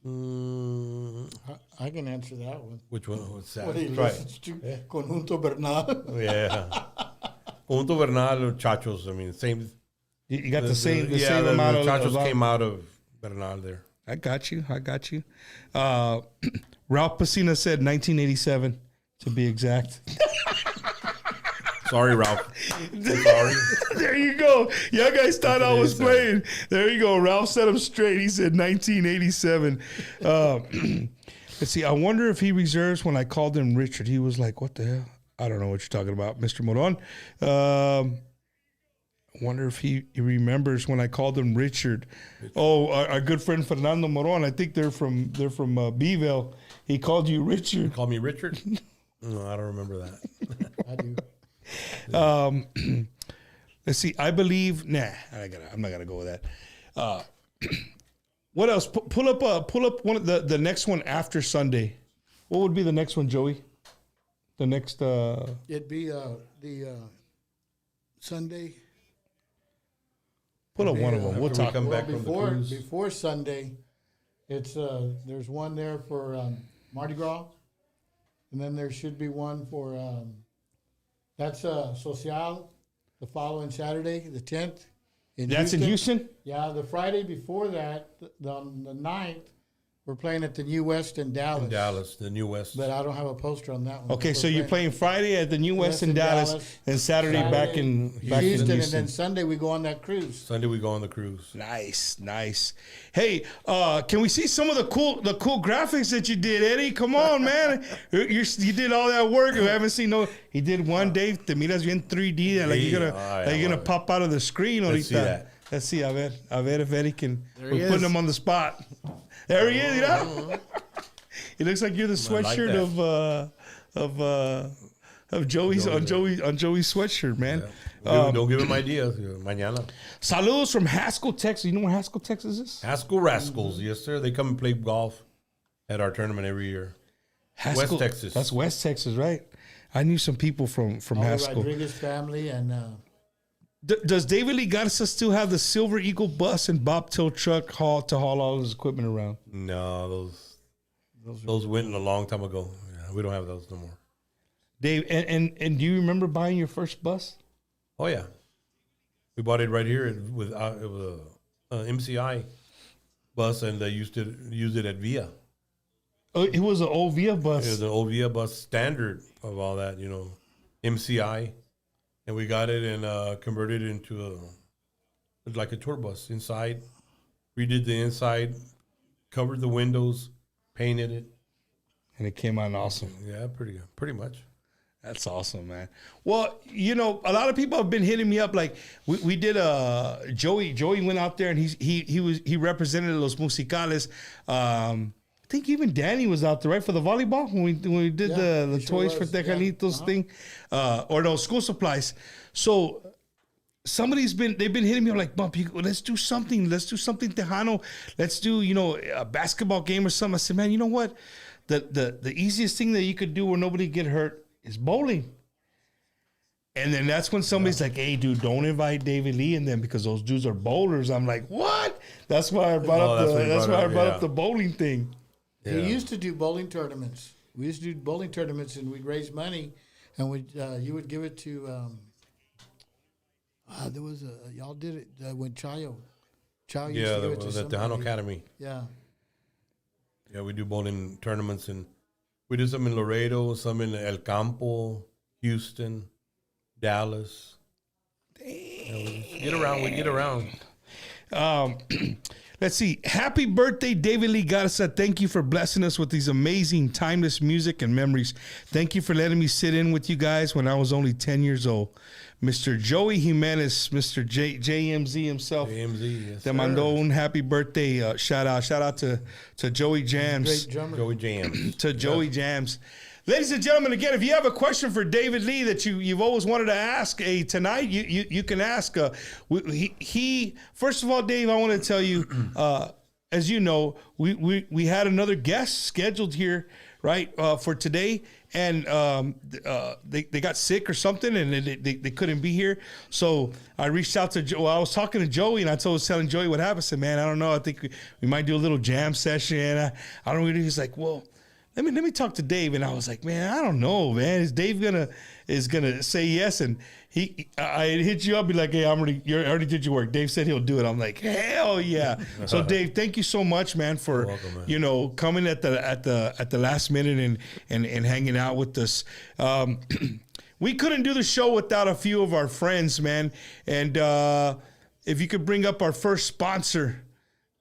I can answer that one. Which one? What's that? What he Try listens to, Conjunto Bernal. Yeah. Conjunto Bernal, Chachos. I mean, same. You got the same the amount of Chachos came out of Bernal there. I got you. Ralph Pacina said 1987 to be exact. Sorry, Ralph. Sorry. There you go. Y'all guys thought I was playing. There you go. Ralph set him straight. He said 1987. Let's see. I wonder if he reserves when I called him Richard. He was like, what the hell? I don't know what you're talking about, Mr. Moron. I wonder if he remembers when I called him Richard. Oh, our good friend Fernando Moron. I think they're from Beeville. He called you Richard. You call me Richard? No, I don't remember that. I do. Let's see. I believe. Nah, I'm not gonna go with that. What else? Pull up one of the next one after Sunday. What would be the next one, Joey? The next. It'd be the Sunday. Pull up one of them. We'll talk. Come back from the cruise. Before Sunday, it's there's one there for Mardi Gras, and then there should be one for that's Social the following Saturday, the 10th. That's in Houston? Yeah, the Friday before that, on the 9th, we're playing at the New West in Dallas. In Dallas, the New West. But I don't have a poster on that one. Okay, so you're playing Friday at the New West in Dallas, and Saturday back in Houston, Houston. and then Sunday we go on that cruise. Sunday we go on the cruise. Nice. Hey, can we see some of the cool graphics that you did, Eddie? Come on, man. You did all that work. We haven't seen no. He did one day. Te miras bien 3D, like you're gonna pop out of the screen. Let's see that. Let's see. A ver if Eddie can. There he We're putting is. him on the spot. There he is. You know? It looks like you're the sweatshirt of Joey's on Joey's sweatshirt, man. Yeah. Don't give him ideas. Mañana. Saludos from Haskell, Texas. You know where Haskell, Texas is? Haskell Rascals, yes, sir. They come and play golf at our tournament every year. Haskell, West Texas. That's West Texas, right? I knew some people from All the Haskell. Rodriguez family and Does David Lee Garza still have the Silver Eagle bus and bobtail truck to haul all his equipment around? No, those went a long time ago. Yeah, we don't have those no more. Dave, and do you remember buying your first bus? Oh yeah, we bought it right here. It was a MCI bus, and they used it at Via. Oh, it was an old Via bus. It was an old Via bus standard of all that, MCI. And we got it and converted it into like a tour bus inside. Redid the inside, covered the windows, painted it. And it came out awesome. Yeah, pretty much. That's awesome, man. Well, a lot of people have been hitting me up. Like we did Joey went out there and he represented Los Musicales. I think even Danny was out there, right, for the volleyball when we did the Toys for Tejanitos thing, or those school supplies. So they've been hitting me up like, Bump, let's do something Tejano. Let's do a basketball game or something. I said, man, you know what? the easiest thing that you could do where nobody get hurt is bowling. And then that's when somebody's like, "Hey, dude, don't invite David Lee in them because those dudes are bowlers." I'm like, "What?" That's why I brought up the bowling thing. Yeah. We used to do bowling tournaments. We used to do bowling tournaments, and we'd raise money, and you would give it to. There was y'all did it when Chayo used to give it to the somebody. Tejano Academy. Yeah. Yeah, we do bowling tournaments, and we do some in Laredo, some in El Campo, Houston, Dallas. Yeah, we get around. Let's see. Happy birthday, David Lee Garza. Thank you for blessing us with these amazing, timeless music and memories. Thank you for letting me sit in with you guys when I was only 10 years old. Mr. Joey Jimenez, Mr. JMZ himself. JMZ, yes, Te mandó un happy birthday shout out to Joey Jams. Great drummer. Joey Jams. To Joey Jams. Ladies and gentlemen, again, if you have a question for David Lee that you've always wanted to ask tonight, you can ask. He first of all, Dave, I want to tell you, as you know, we had another guest scheduled here, right, for today, and they got sick or something, and they couldn't be here. So I reached out to Joe. I was talking to Joey, and I was telling Joey what happened. I said, "Man, I don't know. I think we might do a little jam session." I don't really. He's like, "Well, let me talk to Dave." And I was like, "Man, I don't know, man. Is Dave gonna say yes?" And I hit you up, be like, "Hey, I already did your work." Dave said he'll do it. I'm like, "Hell yeah!" So Dave, thank you so much, man, for welcome, man. Coming at the last minute and hanging out with us. We couldn't do the show without a few of our friends, man. And if you could bring up our first sponsor.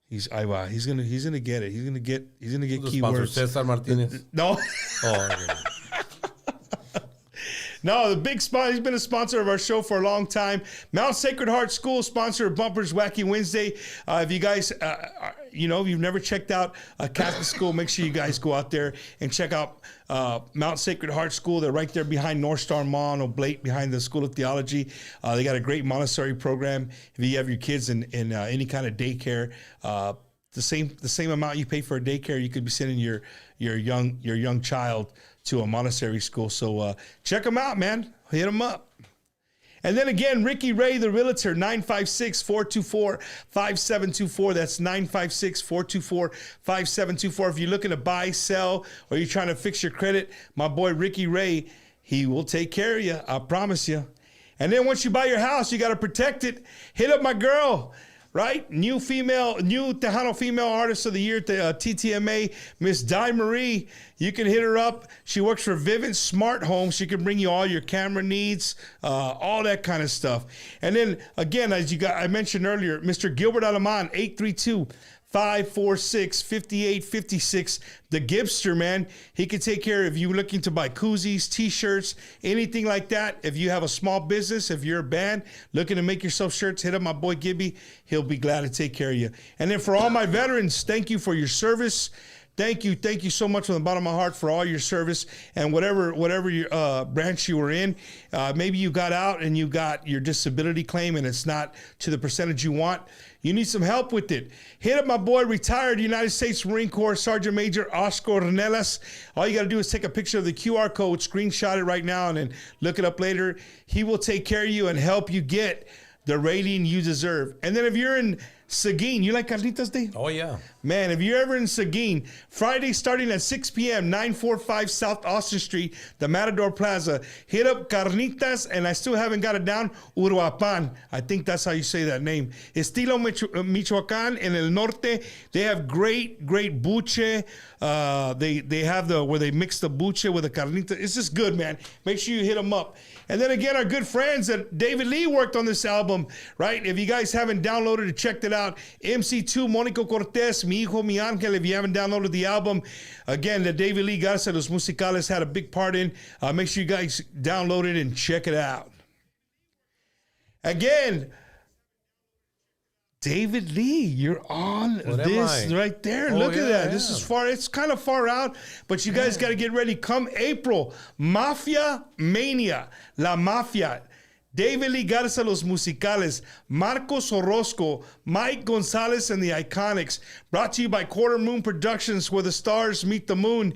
He's gonna get it. He's gonna get keywords. Cesar Martinez. No. Oh, okay. No, the big sponsor. He's been a sponsor of our show for a long time. Mount Sacred Heart School, sponsor of Bumpers Wacky Wednesday. If you guys, if you've never checked out a Catholic school, make sure you guys go out there and check out Mount Sacred Heart School. They're right there behind North Star Mall and Oblate, behind the School of Theology. They got a great Montessori program. If you have your kids in any kind of daycare, the same amount you pay for a daycare, you could be sending your young child to a Montessori school. So check them out, man. Hit them up. And then again, Ricky Ray, the realtor, 956-424-5724. That's 956-424-5724. If you're looking to buy, sell, or you're trying to fix your credit, my boy Ricky Ray, he will take care of you. I promise you. And then once you buy your house, you got to protect it. Hit up my girl. Right? New Tejano Female Artist of the Year at the TTMA, Miss Di Marie. You can hit her up. She works for Vivint Smart Home. She can bring you all your camera needs, all that kind of stuff. And then, again, I mentioned earlier, Mr. Gilbert Alaman, 832-546-5856. The Gibster, man. He can take care of you looking to buy koozies, T-shirts, anything like that. If you have a small business, if you're a band looking to make yourself shirts, hit up my boy Gibby. He'll be glad to take care of you. And then for all my veterans, thank you for your service. Thank you so much from the bottom of my heart for all your service and whatever your branch you were in. Maybe you got out and you got your disability claim and it's not to the percentage you want. You need some help with it. Hit up my boy, retired United States Marine Corps Sergeant Major Oscar Ornelas. All you got to do is take a picture of the QR code, screenshot it right now, and then look it up later. He will take care of you and help you get the rating you deserve. And then if you're in Seguin, you like carnitas, Dave? Oh, yeah. Man, if you're ever in Seguin, Friday starting at 6 p.m., 945 South Austin Street, the Matador Plaza, hit up Carnitas, and I still haven't got it down, Uruapan. I think that's how you say that name. Estilo Michoacán en el norte. They have great buche. They have where they mix the buche with the carnita. It's just good, man. Make sure you hit them up. And then again, our good friends that David Lee worked on this album, right? If you guys haven't downloaded it, checked it out. MC2, Mónico Cortés, Mi Hijo, Mi Ángel. If you haven't downloaded the album, again, the David Lee Garza, Los Musicales had a big part in. Make sure you guys download it and check it out. Again, David Lee, you're on this right there. Look at that. This is far. It's kind of far out, but you guys got to get ready. Come April, Mafia Mania, La Mafia. David Lee Garza, Los Musicales, Marcos Orozco, Mike Gonzalez, and the Iconics. Brought to you by Quarter Moon Productions, where the stars meet the moon.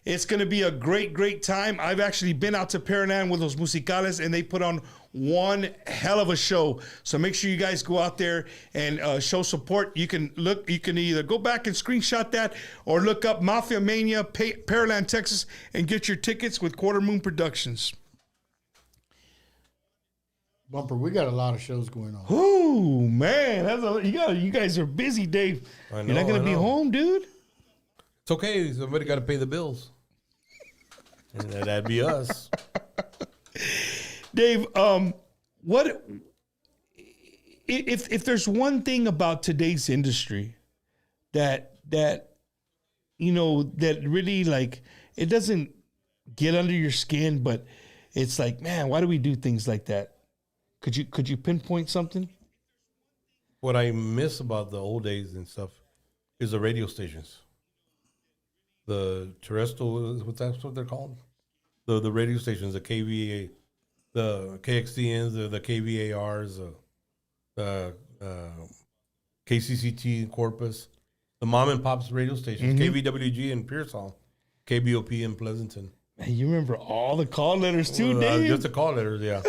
It's going to be a great, great time. I've actually been out to Paranan with Los Musicales, and they put on one hell of a show. So make sure you guys go out there and show support. You can either go back and screenshot that or look up Mafia Mania, Paranan, Texas, and get your tickets with Quarter Moon Productions. Bumper, we got a lot of shows going on. Ooh, man, you guys are busy, Dave. I know, You're not going to be home, dude? It's okay. Somebody got to pay the bills. And that'd be us. Dave, what if there's one thing about today's industry that you know that really like it doesn't get under your skin, but it's like, man, why do we do things like that? Could you pinpoint something? What I miss about the old days and stuff is the radio stations. The terrestrial, that's what they're called? The radio stations, the KVA, the KXDNs, the KVARs, the KCCT in Corpus, the mom and pops radio stations, KVWG in Pearsall, KBOP in Pleasanton. Man, you remember all the call letters too, Dave? Just the call letters, yeah.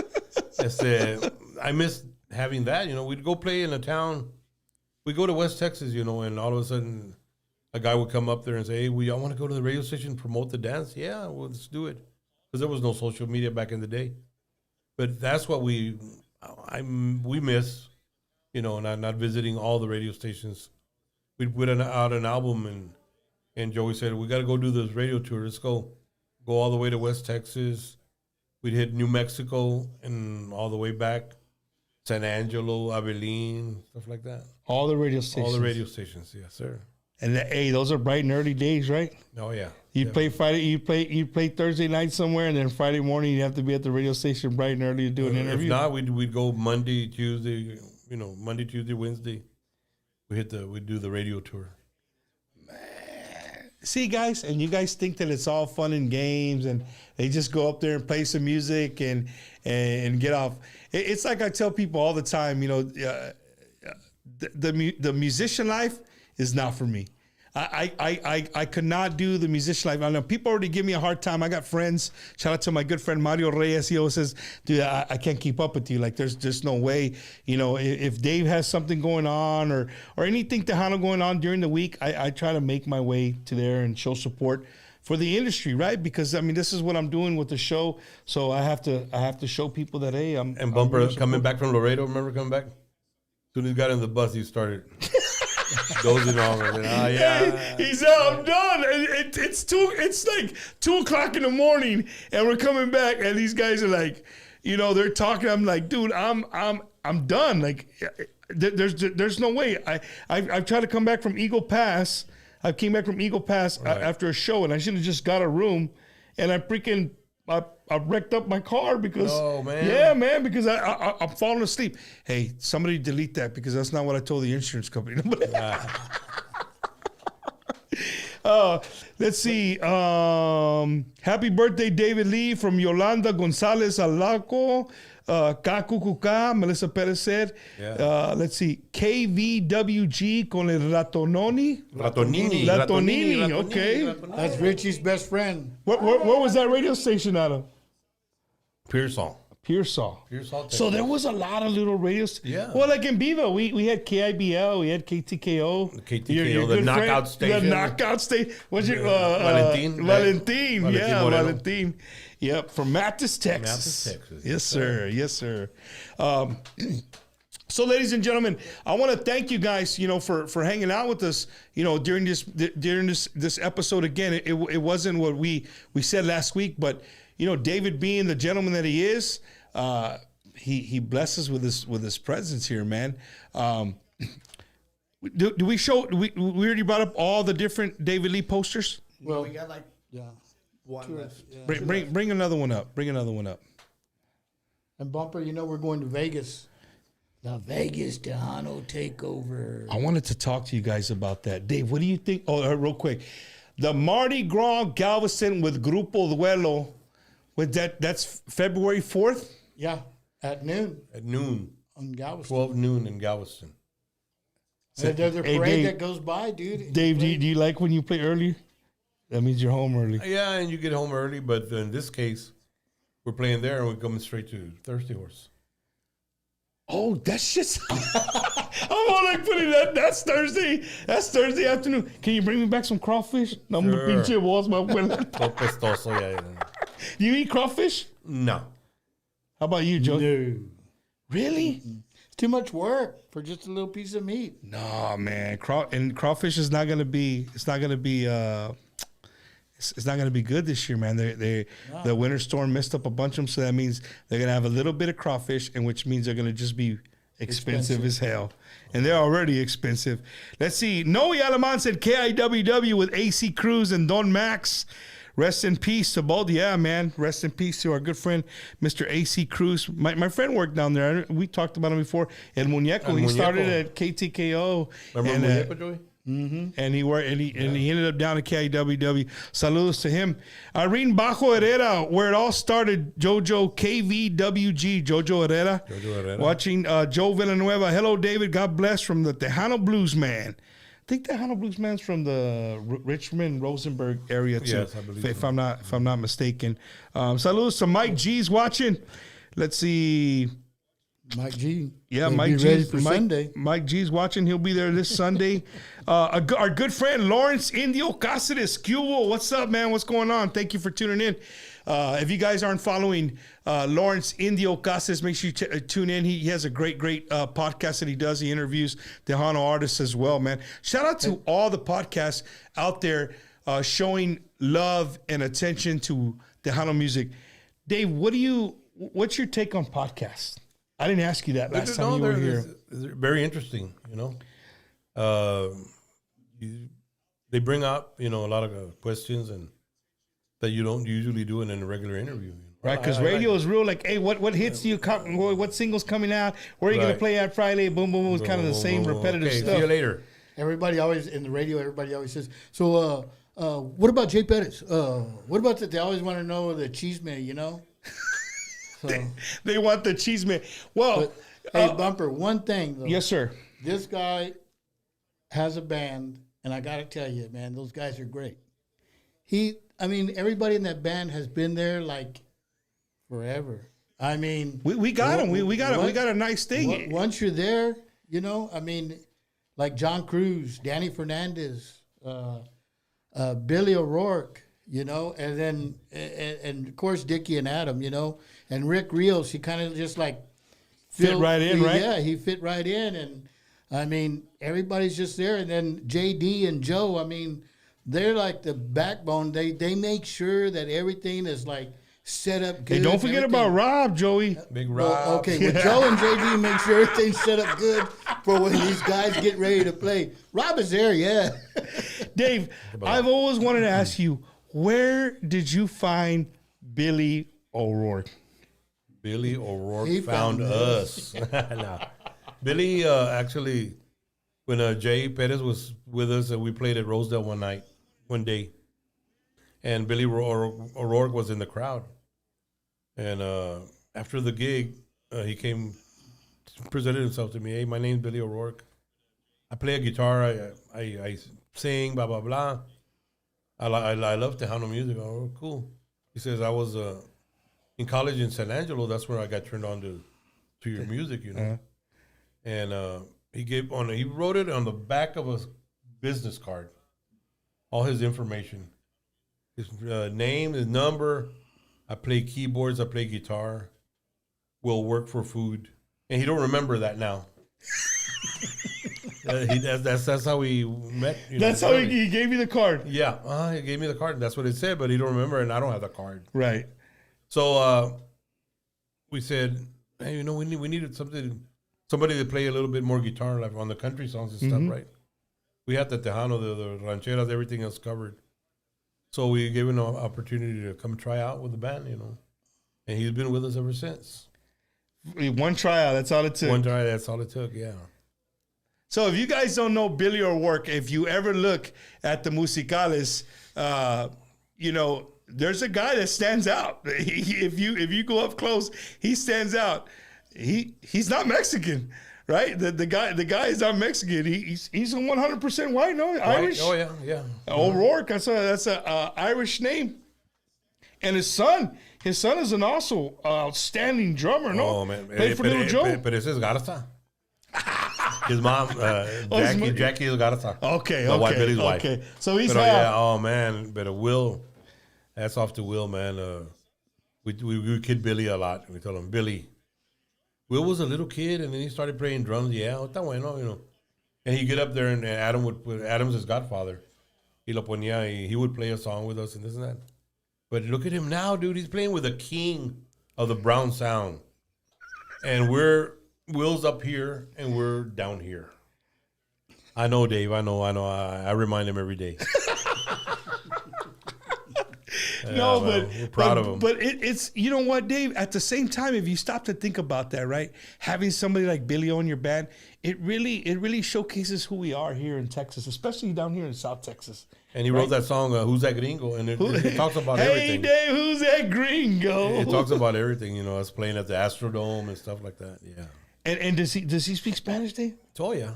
I miss having that. You know, we'd go play in a town. We go to West Texas, you know, and all of a sudden a guy would come up there and say, hey, y'all want to go to the radio station and promote the dance? Yeah, well, let's do it. Because there was no social media back in the day. But that's what we miss, you know, not visiting all the radio stations. We'd put out an album, and Joey said, we got to go do this radio tour. Let's go all the way to West Texas. We'd hit New Mexico and all the way back, San Angelo, Abilene, stuff like that. All the radio stations. All the radio stations, yes, sir. And hey, those are bright and early days, right? Oh yeah. You play Friday, you play Thursday night somewhere, and then Friday morning you have to be at the radio station bright and early to do an interview. If not, we'd go Monday, Tuesday, Monday, Tuesday, Wednesday. We'd do the radio tour. See, guys, and you guys think that it's all fun and games, and they just go up there and play some music and get off. It's like I tell people all the time, you know, the musician life is not for me. I could not do the musician life. I know people already give me a hard time. I got friends. Shout out to my good friend Mario Reyes. He always says, dude, I can't keep up with you. Like there's no way. You know, if Dave has something going on or anything Tejano going on during the week, I try to make my way to there and show support for the industry, right? Because I mean, this is what I'm doing with the show. So I have to show people that, hey, I'm Bumper coming back from Laredo. Remember coming back? As soon as he got in the bus, he started dozing off. Yeah. He said, I'm done. It's like 2:00 in the morning, and we're coming back, and these guys are like, you know, they're talking. I'm like, dude, I'm done. Like, there's no way. I've tried to come back from Eagle Pass. I came back from Eagle Pass after a show, and I should have just got a room, and I wrecked up my car because, because I'm falling asleep. Hey, somebody delete that because that's not what I told the insurance company. Let's see. Happy birthday, David Lee from Yolanda Gonzalez Alaco. Kakukuka, Melissa Perez said. Yeah. Let's see. KVWG con el Ratonini. Ratonini, okay. That's Richie's best friend. Where was that radio station out of? Pearsall. Texas. So there was a lot of little radios. Yeah. Well, like in Bevo, we had KIBL, we had KTKO. KTKO, the knockout station. The knockout station. What's your Valentin? Valentin. Yeah, Moreno. Valentin. Yep, from Mathis, Texas. Yes, sir. Yes, sir. So, ladies and gentlemen, I want to thank you guys, you know, for hanging out with us, you know, during this episode. Again, it wasn't what we said last week, but you know, David being the gentleman that he is, he blesses with his presence here, man. Do we show? We already brought up all the different David Lee posters. Well, we got like one left. Yeah. Bring another one up. And Bumper, you know we're going to Vegas. The Vegas Tejano Takeover. I wanted to talk to you guys about that. Dave, what do you think? Oh, real quick. The Mardi Gras Galveston with Grupo Duelo, that's February 4th? Yeah. At noon at noon, on Galveston. 12 noon in Galveston. There's a Hey, parade Dave- that goes by, dude. Dave, do you like when you play early? That means you're home early. Yeah, and you get home early, but in this case, we're playing there and we're coming straight to Thirsty Horse. Oh, that's just. I'm all like putting that. That's Thursday. That's Thursday afternoon. Can you bring me back some crawfish? No, Sure. pinche voz, my abuela. Todo pestoso, yeah. You eat crawfish? No. How about you, Joe? No. Really? It's too much work for just a little piece of meat. No, man. Crawfish is not gonna be. It's not gonna be. It's not gonna be good this year, man. The winter storm messed up a bunch of them, so that means they're gonna have a little bit of crawfish, and which means they're gonna just be expensive as hell, and they're already expensive. Let's see. Noe Alaman said KIWW with AC Cruz and Don Max. Rest in peace to both. Yeah, man. Rest in peace to our good friend, Mr. AC Cruz. My friend worked down there. We talked about him before. El Muñeco. El He started Muñeco. at KTKO. Remember and, Muñeco, Joey? and he ended up down at KIWW. Saludos to him. Irene Bajo Herrera, where it all started. Jojo KVWG, Jojo Herrera. Jojo Herrera. Watching Joe Villanueva. Hello, David. God bless from the Tejano Blues Man. I think Tejano Blues Man's from the Richmond, Rosenberg area too. Yes, I believe if so. I'm not mistaken. Saludos to Mike G's watching. Let's see. Mike G. Yeah, Better Mike be ready G's for Sunday. Mike G's watching. He'll be there this Sunday. Our good friend Lawrence Indio Cáceres. Cubo, what's up, man? What's going on? Thank you for tuning in. If you guys aren't following Lawrence Indio Cáceres, make sure you tune in. He has a great podcast that he does. He interviews Tejano artists as well, man. Shout out to all the podcasts out there showing love and attention to Tejano music. Dave, what's your take on podcasts? I didn't ask you that last time you were here. They're very interesting, they bring up, a lot of questions and that you don't usually do in a regular interview. Right, because radio is real. Like, hey, what hits do you come? What singles coming out? Where are you gonna Right. play at Friday? Boom, boom, boom. It's kind of the same repetitive Okay, stuff. see you later. Everybody always in the radio. Everybody always says, "So, what about Jay Pettis? What about that?" They always want to know the cheese man, So, They want the cheese man. Well, hey, Bumper. One thing though. yes, sir. This guy has a band, and I gotta tell you, man, those guys are great. Everybody in that band has been there like forever. We got him. We got him. We got a nice thing. Once you're there, like John Cruz, Danny Fernandez, Billy O'Rourke, and then and of course Dickie and Adam, and Rick Rios. He kind of just like Fit right in, right? Yeah, he fit right in, and everybody's just there. And then JD and Joe, they're like the backbone. They make sure that everything is like set up good. Hey, don't forget about Rob, Joey. Big Rob. Well, okay, with Joe and JD, make sure everything's set up good for when these guys get ready to play. Rob is there, yeah. Dave, I've always wanted to ask you, where did you find Billy O'Rourke? Billy O'Rourke He found found us. No. Billy, actually, when Jay Pettis was with us, we played at Rosedale one day, and Billy O'Rourke was in the crowd. And after the gig, he came, presented himself to me. Hey, my name's Billy O'Rourke. I play a guitar. I sing, blah, blah, blah. I love Tejano music. Oh, cool. He says, I was in college in San Angelo. That's where I got turned on to your music, And he wrote it on the back of a business card, all his information, his name, his number. I play keyboards, I play guitar, will work for food. And he don't remember that now. That's how we met. That's how he gave you the card. Yeah, he gave me the card. That's what it said, but he don't remember, and I don't have the card. Right. So we said, hey, we needed somebody to play a little bit more guitar, like on the country songs and stuff, right? We had the Tejano, the rancheras, everything else covered. So we gave him an opportunity to come try out with the band, and he's been with us ever since. One tryout, that's all it took. One try, that's all it took, yeah. So if you guys don't know Billy O'Rourke, if you ever look at the musicales, there's a guy that stands out. If you go up close, he stands out. he's not Mexican, right? The guy is not Mexican. He's 100% white, no, Irish. Oh yeah. O'Rourke. That's a Irish name. And his son is an also outstanding drummer. No, Oh man, played for Little Joe. But ese es Garza. His mom, Jackie is Garza. Okay, The white Billy's okay. wife. So he's But half. yeah, oh man, but Will, that's off to Will, man. We kid Billy a lot. We told him, Billy, Will was a little kid, and then he started playing drums. Yeah, está bueno, you know. And he'd get up there, and Adam's his godfather. Y lo ponía, y he would play a song with us and this and that. But look at him now, dude. He's playing with the king of the brown sound. And Will's up here, and we're down here. I know, Dave. I know. I remind him every day. No, well, we're proud of him. But it's, you know what, Dave? At the same time, if you stop to think about that, right? Having somebody like Billy on your band, it really showcases who we are here in Texas, especially down here in South Texas. And he wrote that song, Who's That Gringo? And it talks about everything. Hey, Dave, who's that gringo? It talks about everything, you know, us playing at the Astrodome and stuff like that. Yeah. And does he speak Spanish, Dave? Oh, yeah.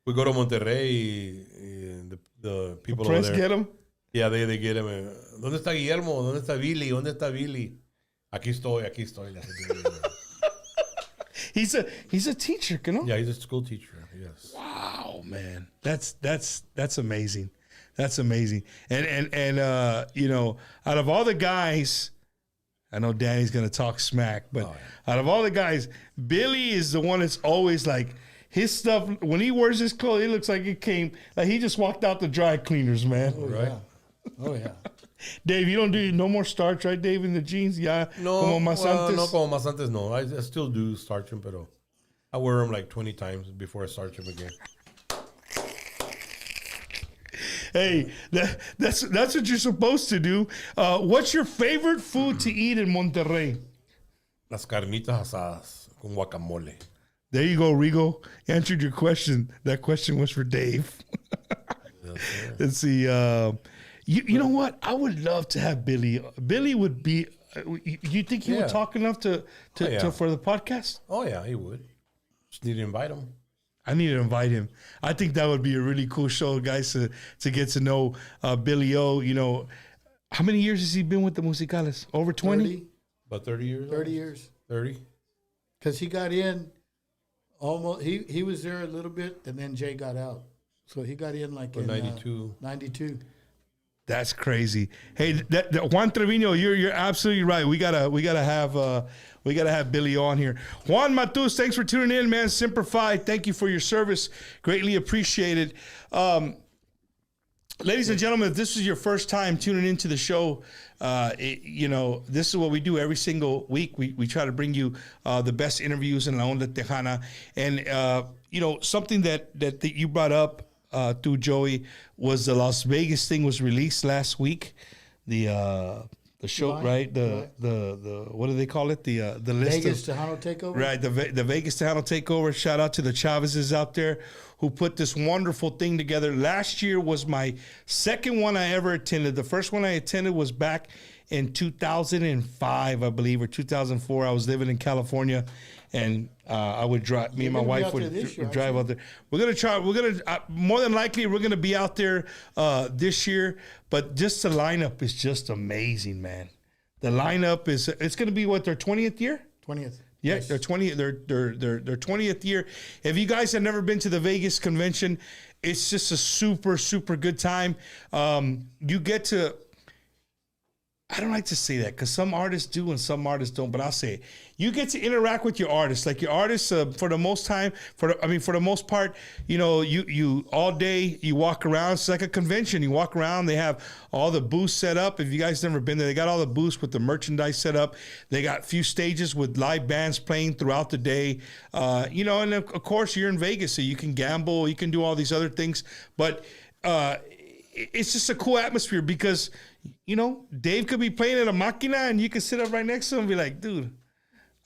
We go to Monterrey, and the people over Press there. get him? Yeah, they get him. ¿Dónde está Guillermo? ¿Dónde está Billy? ¿Dónde está Billy? Aquí estoy. He's a teacher, you know? Yeah, he's a school teacher. Yes. Wow, man, that's amazing. That's amazing. And you know, out of all the guys, I know Danny's gonna talk smack, but out of all the guys, Billy is the one that's always like his stuff. When he wears his clothes, it looks like he just walked out the dry cleaners, man. Right. Oh yeah. Dave, you don't do no more starch, right, Dave, in the jeans? Yeah. No, como más antes? no como más antes, no. I still do starch them, pero I wear them like 20 times before I starch them again. Hey, that's what you're supposed to do. What's your favorite food to eat in Monterrey? Las carnitas asadas con guacamole. There you go, Rigo. Answered your question. That question was for Dave. Let's see. You know what? I would love to have Billy. Billy would be. You think he would talk enough to for the podcast? Oh yeah, he would. Just need to invite him. I need to invite him. I think that would be a really cool show, guys, to get to know Billy O. You know, how many years has he been with the Musicales? Over 20? About 30 years. 30 years. 30. Because he got in almost. He was there a little bit, and then Jay got out. So he got in like in 92. 92. That's crazy. Hey, that Juan Trevino, you're absolutely right. We gotta have Billy on here. Juan Matus, thanks for tuning in, man. Semper Fi, thank you for your service. Greatly appreciated. Ladies and gentlemen, if this is your first time tuning into the show, you know, this is what we do every single week. We try to bring you the best interviews in La Onda Tejana. And, you know, something that you brought up through Joey was the Las Vegas thing was released last week. The show, right? The what do they call it? The list Vegas of Tejano Takeover. Right, the Vegas Tejano Takeover. Shout out to the Chavezes out there who put this wonderful thing together. Last year was my second one I ever attended. The first one I attended was back in 2005, I believe, or 2004. I was living in California, and I would drive. Me and my wife would drive out there. We're gonna try. More than likely we're gonna be out there this year. But just the lineup is just amazing, man. The lineup is. It's gonna be what, their 20th year. 20th. Yeah, Yes. their 20th year. If you guys have never been to the Vegas convention, it's just a super good time. You get to. I don't like to say that because some artists do and some artists don't, but I'll say it. You get to interact with your artists. Like your artists, for the most part, you know, you all day you walk around. It's like a convention. You walk around. They have all the booths set up. If you guys never been there, they got all the booths with the merchandise set up. They got a few stages with live bands playing throughout the day. You know, and of course you're in Vegas, so you can gamble, you can do all these other things, but it's just a cool atmosphere because, you know, Dave could be playing at a máquina and you could sit up right next to him and be like, dude,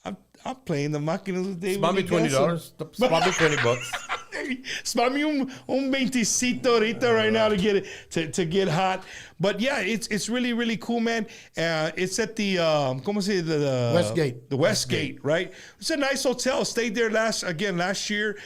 I'm playing the máquinas with Dave. It's probably $20. It's probably $20. Spam un 20cito ahorita right now to get it to get hot. But yeah, it's really really cool, man. It's at the ¿cómo se dice? The Westgate. The Westgate, right? It's a nice hotel. Stayed there last year.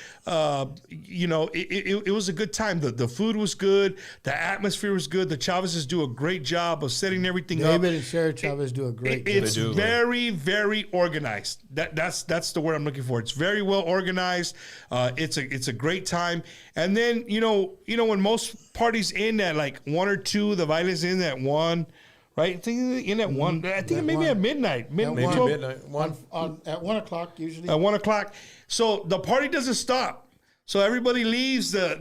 You know, it was a good time. The food was good. The atmosphere was good. The Chavezes do a great job of setting everything up. David and Sarah Chavez do a great job. It's very, very organized. That's the word I'm looking for. It's very well organized. It's a great time. And then you know when most parties end at like 1 or 2, the bailes in at 1, right? I think in at 1. I think maybe at midnight. Maybe 12 midnight. At 1 o'clock usually. At 1 o'clock. So the party doesn't stop. So everybody leaves the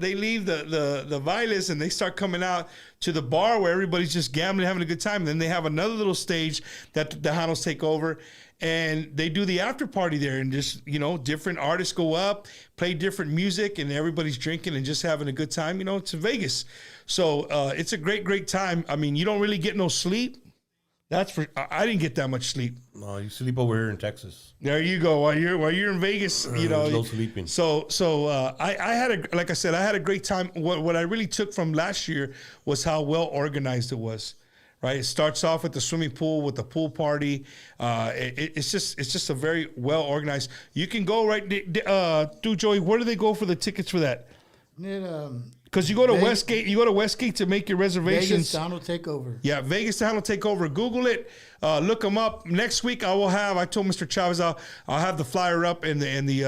bailes and they start coming out to the bar where everybody's just gambling, having a good time. And then they have another little stage that the Tejanos take over, and they do the after party there, and just different artists go up, play different music, and everybody's drinking and just having a good time. It's in Vegas, so it's a great time. I mean, you don't really get no sleep. That's for I didn't get that much sleep. No, you sleep over here in Texas. There you go. While you're in Vegas, no sleeping. So I had like I said, I had a great time. What I really took from last year was how well organized it was. Right, it starts off with the swimming pool, with the pool party. It's just a very well organized. You can go right through Joey. Where do they go for the tickets for that? Because you go to Westgate. You go to Westgate to make your reservations. Vegas Tejano Takeover. Yeah, Vegas Tejano Takeover. Google it. Look them up. Next week I told Mr. Chavez I'll have the flyer up and the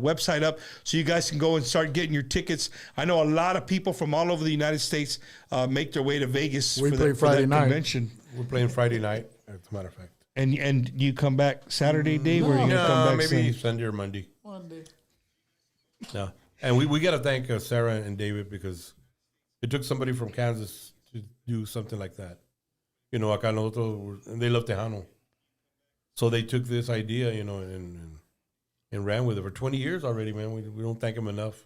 website up so you guys can go and start getting your tickets. I know a lot of people from all over the United States make their way to Vegas for that convention. We're playing Friday night, as a matter of fact. And you come back Saturday, Dave, or you gonna come back maybe Sunday? Sunday or Monday. Monday. No. And we got to thank Sarah and David, because it took somebody from Kansas to do something like that. Acá nosotros, and they love Tejano. So they took this idea, and ran with it for 20 years already, man. We don't thank them enough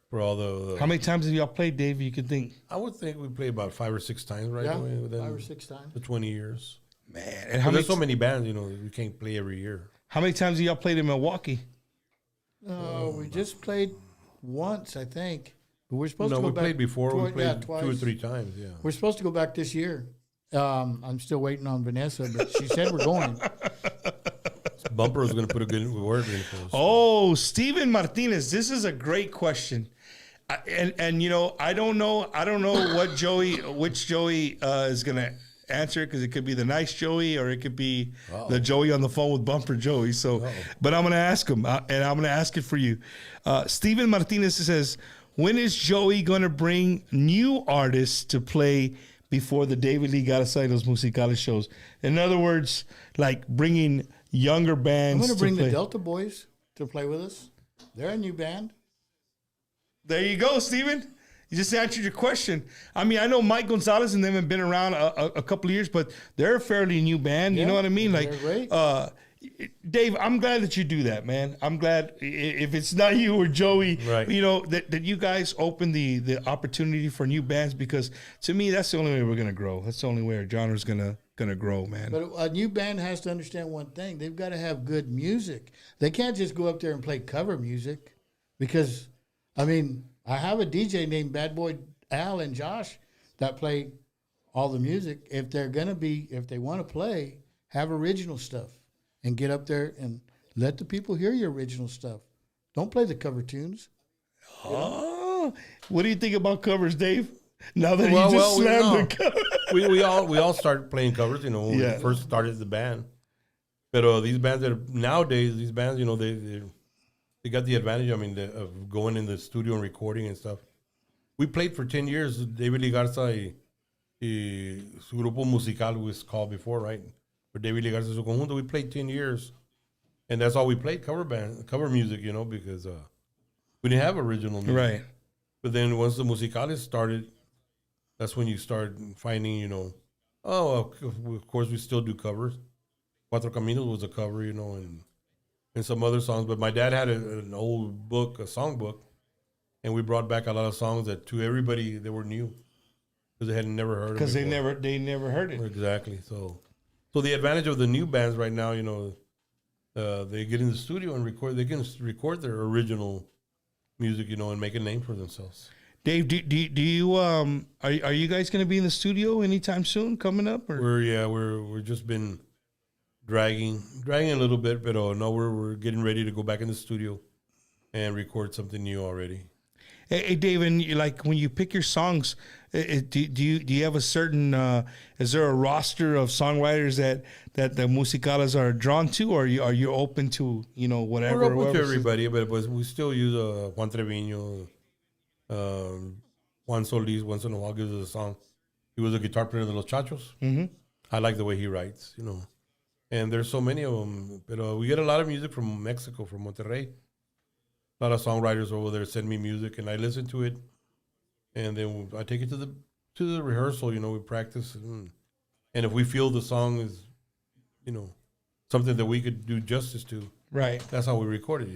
for all the... How many times have y'all played, Dave, you could think? I would think we played about 5 or 6 times, right? Yeah, within 5 or 6 times. The 20 years. Man, and there's so many bands, we can't play every year. How many times have y'all played in Milwaukee? We just played once, I think. But we're supposed to go back. No, we played before. We played twice. 2 or 3 times, yeah. We're supposed to go back this year. I'm still waiting on Vanessa, but she said we're going. Bumper is going to put a good word in for us. Oh, Steven Martinez, this is a great question. And I don't know which Joey is going to answer, because it could be the nice Joey or it could be the Joey on the phone with Bumper Joey. So, but I'm going to ask him, and I'm going to ask it for you. Steven Martinez says, when is Joey going to bring new artists to play before the David Lee Garza y los Musicales shows? In other words, like bringing younger bands. I'm going to bring play. the Delta Boys to play with us. They're a new band. There you go, Steven. You just answered your question. I mean, I know Mike Gonzalez and them have been around a couple of years, but they're a fairly new band. You know what I mean? Like, they're great. Dave, I'm glad that you do that, man. I'm glad if it's not you or Joey, right, that you guys open the opportunity for new bands, because to me, that's the only way we're going to grow. That's the only way our genre's going to grow, man. But a new band has to understand one thing. They've got to have good music. They can't just go up there and play cover music, because, I mean, I have a DJ named Bad Boy Al and Josh that play all the music. If they want to play, have original stuff and get up there and let the people hear your original stuff. Don't play the cover tunes. Oh, what do you think about covers, Dave? Now that you just slammed the cover. we all started playing covers, when we first started the band. But these bands nowadays, they got the advantage, of going in the studio and recording and stuff. We played for 10 years. David Lee Garza y su grupo musical was called before, right? For David Lee Garza su conjunto, we played 10 years. And that's all we played, cover music, because we didn't have original music. Right. But then once the musicales started, that's when you start finding, of course we still do covers. Cuatro Caminos was a cover, and some other songs. But my dad had an old book, a song book, and we brought back a lot of songs that to everybody they were new, because they had never heard. Because they never heard it. Exactly. So the advantage of the new bands right now, they get in the studio and record. They can record their original music, and make a name for themselves. Dave, do you are you guys going to be in the studio anytime soon coming up? Or? We're just been dragging a little bit, but no, we're getting ready to go back in the studio and record something new already. Hey, Dave, and like when you pick your songs, do you have a certain? Is there a roster of songwriters that the musicalas are drawn to, or are you open to whatever? We're open to everybody, but we still use Juan Trevino, Juan Solis. Once in a while, gives us a song. He was a guitar player in Los Chachos. Mm-hmm. I like the way he writes, and there's so many of them. But we get a lot of music from Mexico, from Monterrey. A lot of songwriters over there send me music, and I listen to it, and then I take it to the rehearsal. We practice, and if we feel the song is, something that we could do justice to, right? That's how we record it.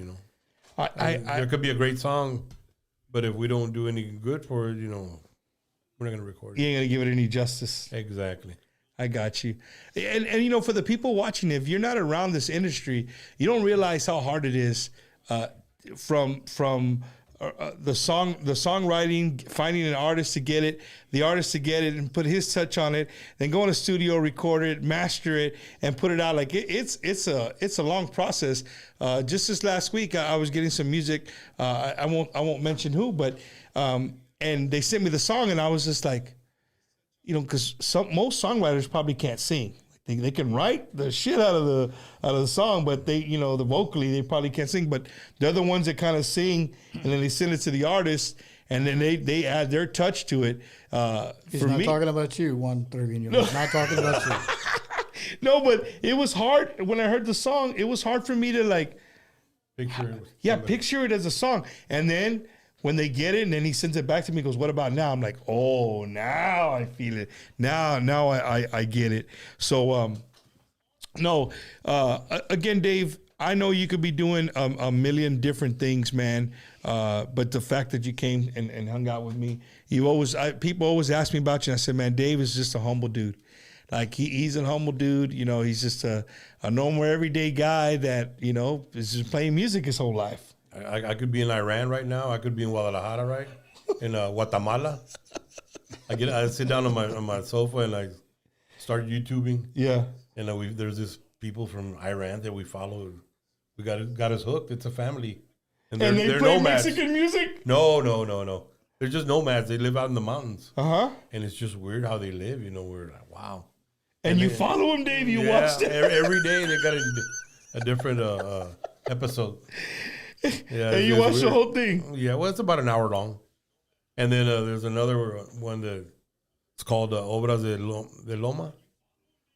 There could be a great song, but if we don't do any good for it, we're not going to record it. You ain't gonna give it any justice. Exactly. I got you. And for the people watching, if you're not around this industry, you don't realize how hard it is. From the songwriting, finding an artist to get it, the artist to get it and put his touch on it, then go in a studio, record it, master it, and put it out. Like it's a long process. Just this last week, I was getting some music. I won't mention who, but and they sent me the song, and I was just like, because most songwriters probably can't sing. They can write the shit out of the song, but they, the vocally, they probably can't sing. But they're the ones that kind of sing, and then they send it to the artist, and then they add their touch to it. He's not talking about you, Juan Trevino. He's not talking about you. No, but it was hard when I heard the song. It was hard for me to picture it as a song, and then when they get it, and then he sends it back to me, he goes, "What about now?" I'm like, "Oh, now I feel it. Now I get it." So, again, Dave, I know you could be doing a million different things, man. But the fact that you came and hung out with me, people always ask me about you. And I said, man, Dave is just a humble dude. Like he's a humble dude. He's just a normal, everyday guy that is just playing music his whole life. I could be in Iran right now. I could be in Guadalajara, right? In Guatemala. I sit down on my sofa and I start YouTubing. Yeah. And there's this people from Iran that we follow. We got us hooked. It's a family. And they're play nomads. Mexican music? No. They're just nomads. They live out in the mountains. Uh-huh. And it's just weird how they live. We're like, wow. And you follow them, Dave? You watched it? Every day they got a different episode. Yeah, and you watch the whole thing? Yeah, well, it's about an hour long. And then there's another one it's called Obras de Loma.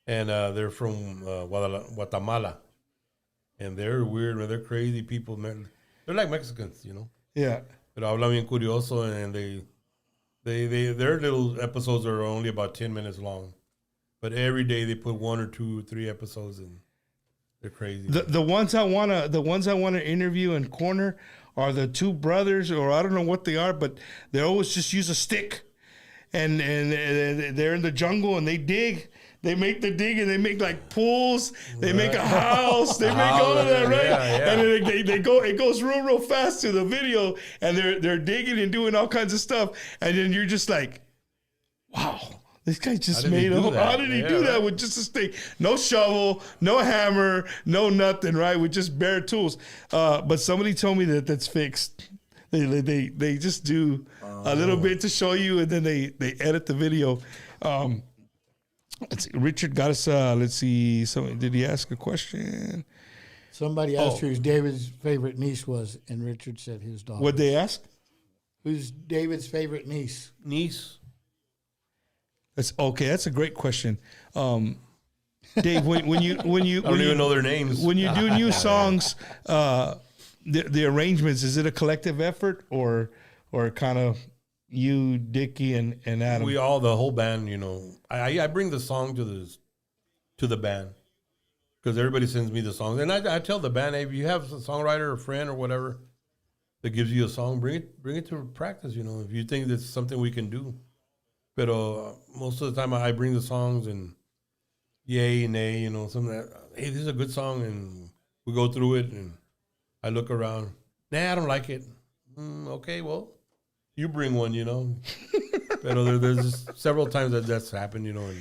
And they're from Guatemala. And they're weird, man. They're crazy people, man. They're like Mexicans, Yeah. But hablan bien curioso, and their little episodes are only about 10 minutes long. But every day they put 1 or 2 or 3 episodes in. They're crazy. The ones I wanna interview and corner are the two brothers, or I don't know what they are, but they always just use a stick, and they're in the jungle and they dig. They make the dig and they make like pools. They make a house. They make all of that, right? Yeah. And then they go. It goes real fast to the video, and they're digging and doing all kinds of stuff. And then you're just like, wow. This guy just made a. How did he do that with just a stick? No shovel, no hammer, no nothing, right? With just bare tools. But somebody told me that's fixed. They just do a little bit to show you, and then they edit the video. Richard got us. Let's see. Did he ask a question? Somebody asked who David's favorite niece was, and Richard said his daughter. What'd they ask? Who's David's favorite niece? Niece. That's okay. That's a great question, Dave. When you I don't even know their names. When you do new songs, the arrangements, is it a collective effort or kind of you, Dickie, and Adam? We all, the whole band. I bring the song to the band because everybody sends me the songs, and I tell the band, hey, if you have a songwriter or friend or whatever that gives you a song, bring it to practice. If you think that's something we can do. But most of the time, I bring the songs and yay, nay, something that, hey, this is a good song, and we go through it, and I look around. Nah, I don't like it. Okay, well, you bring one, you know. But there's several times that's happened, you know, and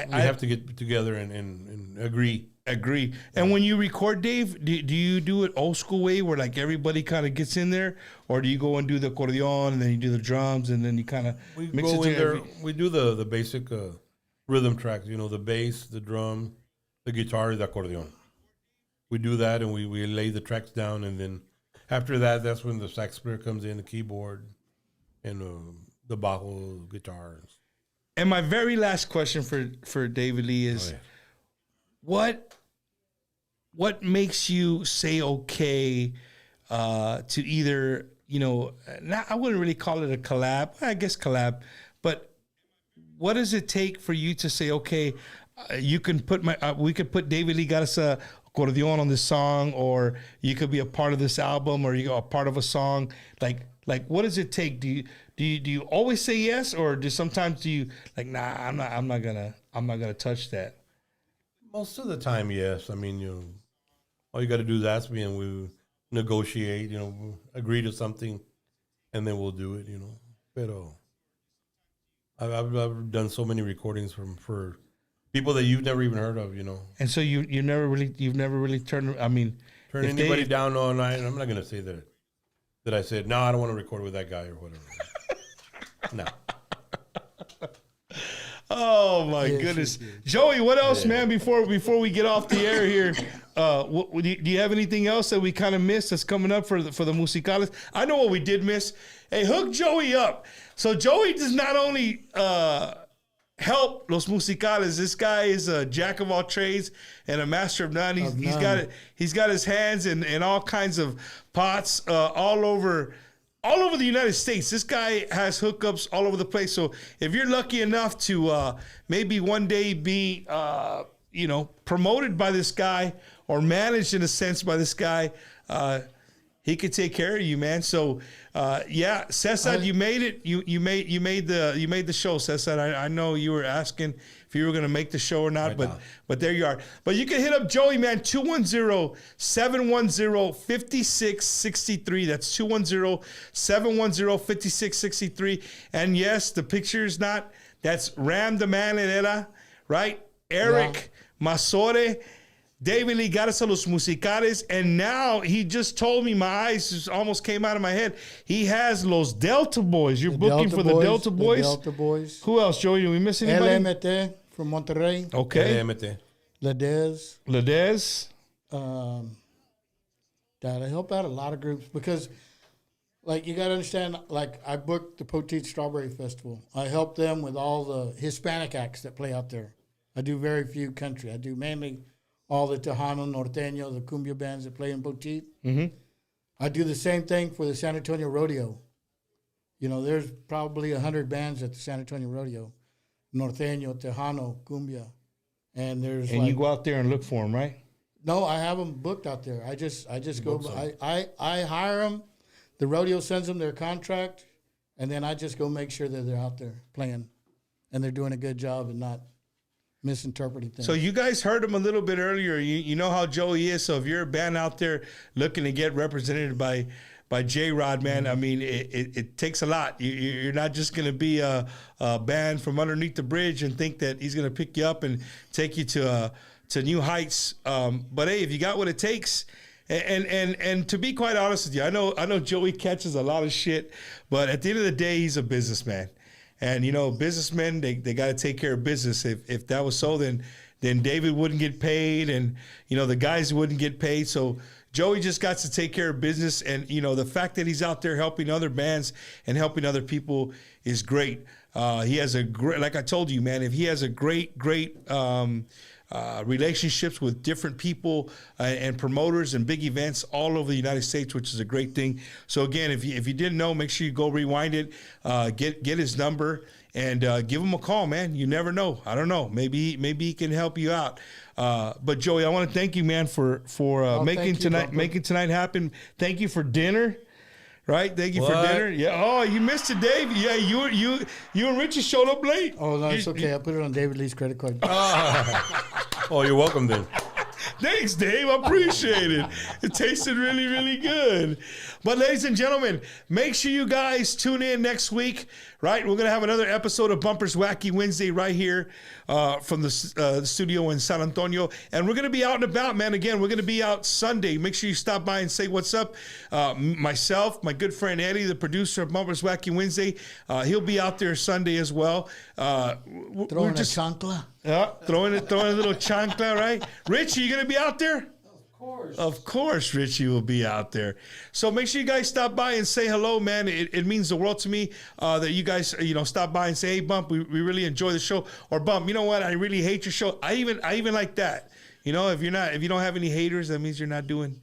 we have to get together and agree. Agree. And when you record, Dave, do you do it old school way where like everybody kind of gets in there, or do you go and do the accordion and then you do the drums and then you kind of mix go it in there? together? We do the basic rhythm tracks, you know, the bass, the drum, the guitar, the accordion. We do that and we lay the tracks down, and then after that, that's when the sax player comes in, the keyboard, and the bajo guitars. And my very last question for David Lee is, what makes you say okay to either, you know, not, I wouldn't really call it a collab, I guess collab, but what does it take for you to say, okay, you can put we could put David Lee Garza accordion on this song, or you could be a part of this album, or you are a part of a song. Like what does it take? Do you always say yes, or do sometimes you like, nah, I'm not gonna touch that? Most of the time, yes. I mean, you know, all you got to do is ask me, and we negotiate. You know, agree to something, and then we'll do it. You know, pero I've done so many recordings for people that you've never even heard of. You know, And so you've never really turned. I mean, turn if anybody they- down all night. I'm not gonna say that I said no. I don't want to record with that guy or whatever. No. Oh my goodness, Joey! What else, man? Before we get off the air here, do you have anything else that we kind of missed that's coming up for the musicales? I know what we did miss. Hey, hook Joey up. So Joey does not only help los musicales. This guy is a jack of all trades and a master of none. He's got his hands in all kinds of pots all over the United States. This guy has hookups all over the place. So if you're lucky enough to maybe one day be, promoted by this guy or managed in a sense by this guy, he could take care of you, man. So, Cesar, you made it. You made the show, Cesar. I know you were asking if you were going to make the show or not, but there you are. But you can hit up Joey, man, 210-710-5663. That's 210-710-5663. And yes, the picture is not. That's Ram the Man Herrera, right? Eric Masore, David Lee Garza, Los Musicales, and now he just told me, my eyes just almost came out of my head. He has Los Delta Boys. You're booking for the Delta Boys? The Delta Boys. Who else, Joey? Did we miss anybody? LMT from Monterrey. Okay. LMT. Ladez. God, I help out a lot of groups because, like, you got to understand, like, I booked the Poteet Strawberry Festival. I help them with all the Hispanic acts that play out there. I do very few country. I do mainly all the Tejano, Norteño, the cumbia bands that play in Poteet. Mm-hmm. I do the same thing for the San Antonio Rodeo. You know, there's probably 100 bands at the San Antonio Rodeo. Norteño, Tejano, cumbia. And there's you go out there and look for them, right? No, I have them booked out there. I just go. I hire them. The rodeo sends them their contract, and then I just go make sure that they're out there playing, and they're doing a good job and not misinterpreting things. So you guys heard him a little bit earlier. You know how Joey is. So if you're a band out there looking to get represented by J-Rod, man, I mean, it takes a lot. You're not just going to be a band from underneath the bridge and think that he's going to pick you up and take you to new heights. But hey, if you got what it takes, and to be quite honest with you, I know Joey catches a lot of shit, but at the end of the day, he's a businessman. And, you know, businessmen, they got to take care of business. If that was so, then David wouldn't get paid and, you know, the guys wouldn't get paid. So Joey just got to take care of business. And, you know, the fact that he's out there helping other bands and helping other people is great. He has a great, like I told you, man, if he has a great relationships with different people and promoters and big events all over the United States, which is a great thing. So again, if you didn't know, make sure you go rewind it, get his number, and give him a call, man. You never know. I don't know. Maybe he can help you out. But Joey, I want to thank you, man, for making tonight happen. Thank you for dinner. Right, thank you for dinner. Yeah. Oh, you missed it, Dave. Yeah, you and Richie showed up late. Oh no, it's okay. I put it on David Lee's credit card. Oh, you're welcome then. Thanks, Dave. I appreciate it. It tasted really, really good. But ladies and gentlemen, make sure you guys tune in next week, right? We're going to have another episode of Bumpers Wacky Wednesday right here from the studio in San Antonio. And we're going to be out and about, man. Again, we're going to be out Sunday. Make sure you stop by and say what's up. Myself, my good friend Eddie, the producer of Bumpers Wacky Wednesday, he'll be out there Sunday as well. Throwing a chancla. Throwing a little chancla, right? Richie, you going to be out there? Of course, Richie will be out there. So make sure you guys stop by and say hello, man. It means the world to me that you guys, stop by and say, "Hey, Bump, we really enjoy the show," or "Bump, you know what? I really hate your show." I even like that. If you don't have any haters, that means you're not doing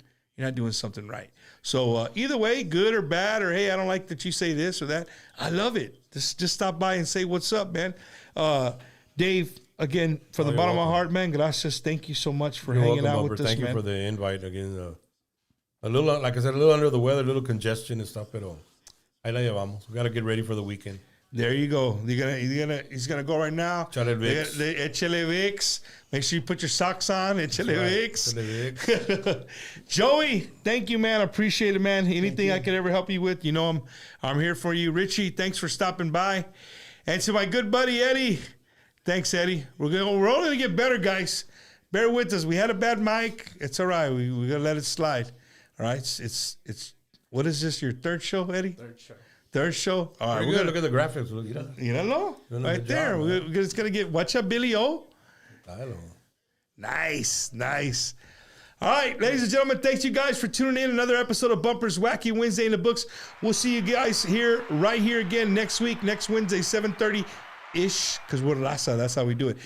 something right. So either way, good or bad, or hey, I don't like that you say this or that. I love it. Just stop by and say what's up, man. Dave. Again, from the bottom of my heart, man, gracias. Thank you so much for hanging out with us, Thank man. you for the invite again. A little, like I said, a little under the weather, a little congestion and stuff, pero ahí la llevamos. We got to get ready for the weekend. There you go. He's gonna go right now. Échale Vicks. Échale Vicks. Make sure you put your socks on. Échale Vicks. Échale Vicks. Joey, thank you, man. I appreciate it, man. Anything I could ever help you with, I'm here for you. Richie, thanks for stopping by. And to my good buddy Eddie. Thanks, Eddie. We're only gonna get better, guys. Bear with us. We had a bad mic. It's all right. We're gonna let it slide. All right. It's what is this? Your third show, Eddie? Third show. All right. We're gonna look at the graphics. Look, right there. We're just gonna get. Watch out, Billy O. Nice. All right, ladies and gentlemen, thanks you guys for tuning in. Another episode of Bumpers Wacky Wednesday in the books. We'll see you guys right here again next week, next Wednesday, 7:30. Ish, because we're Raza. That's how we do it.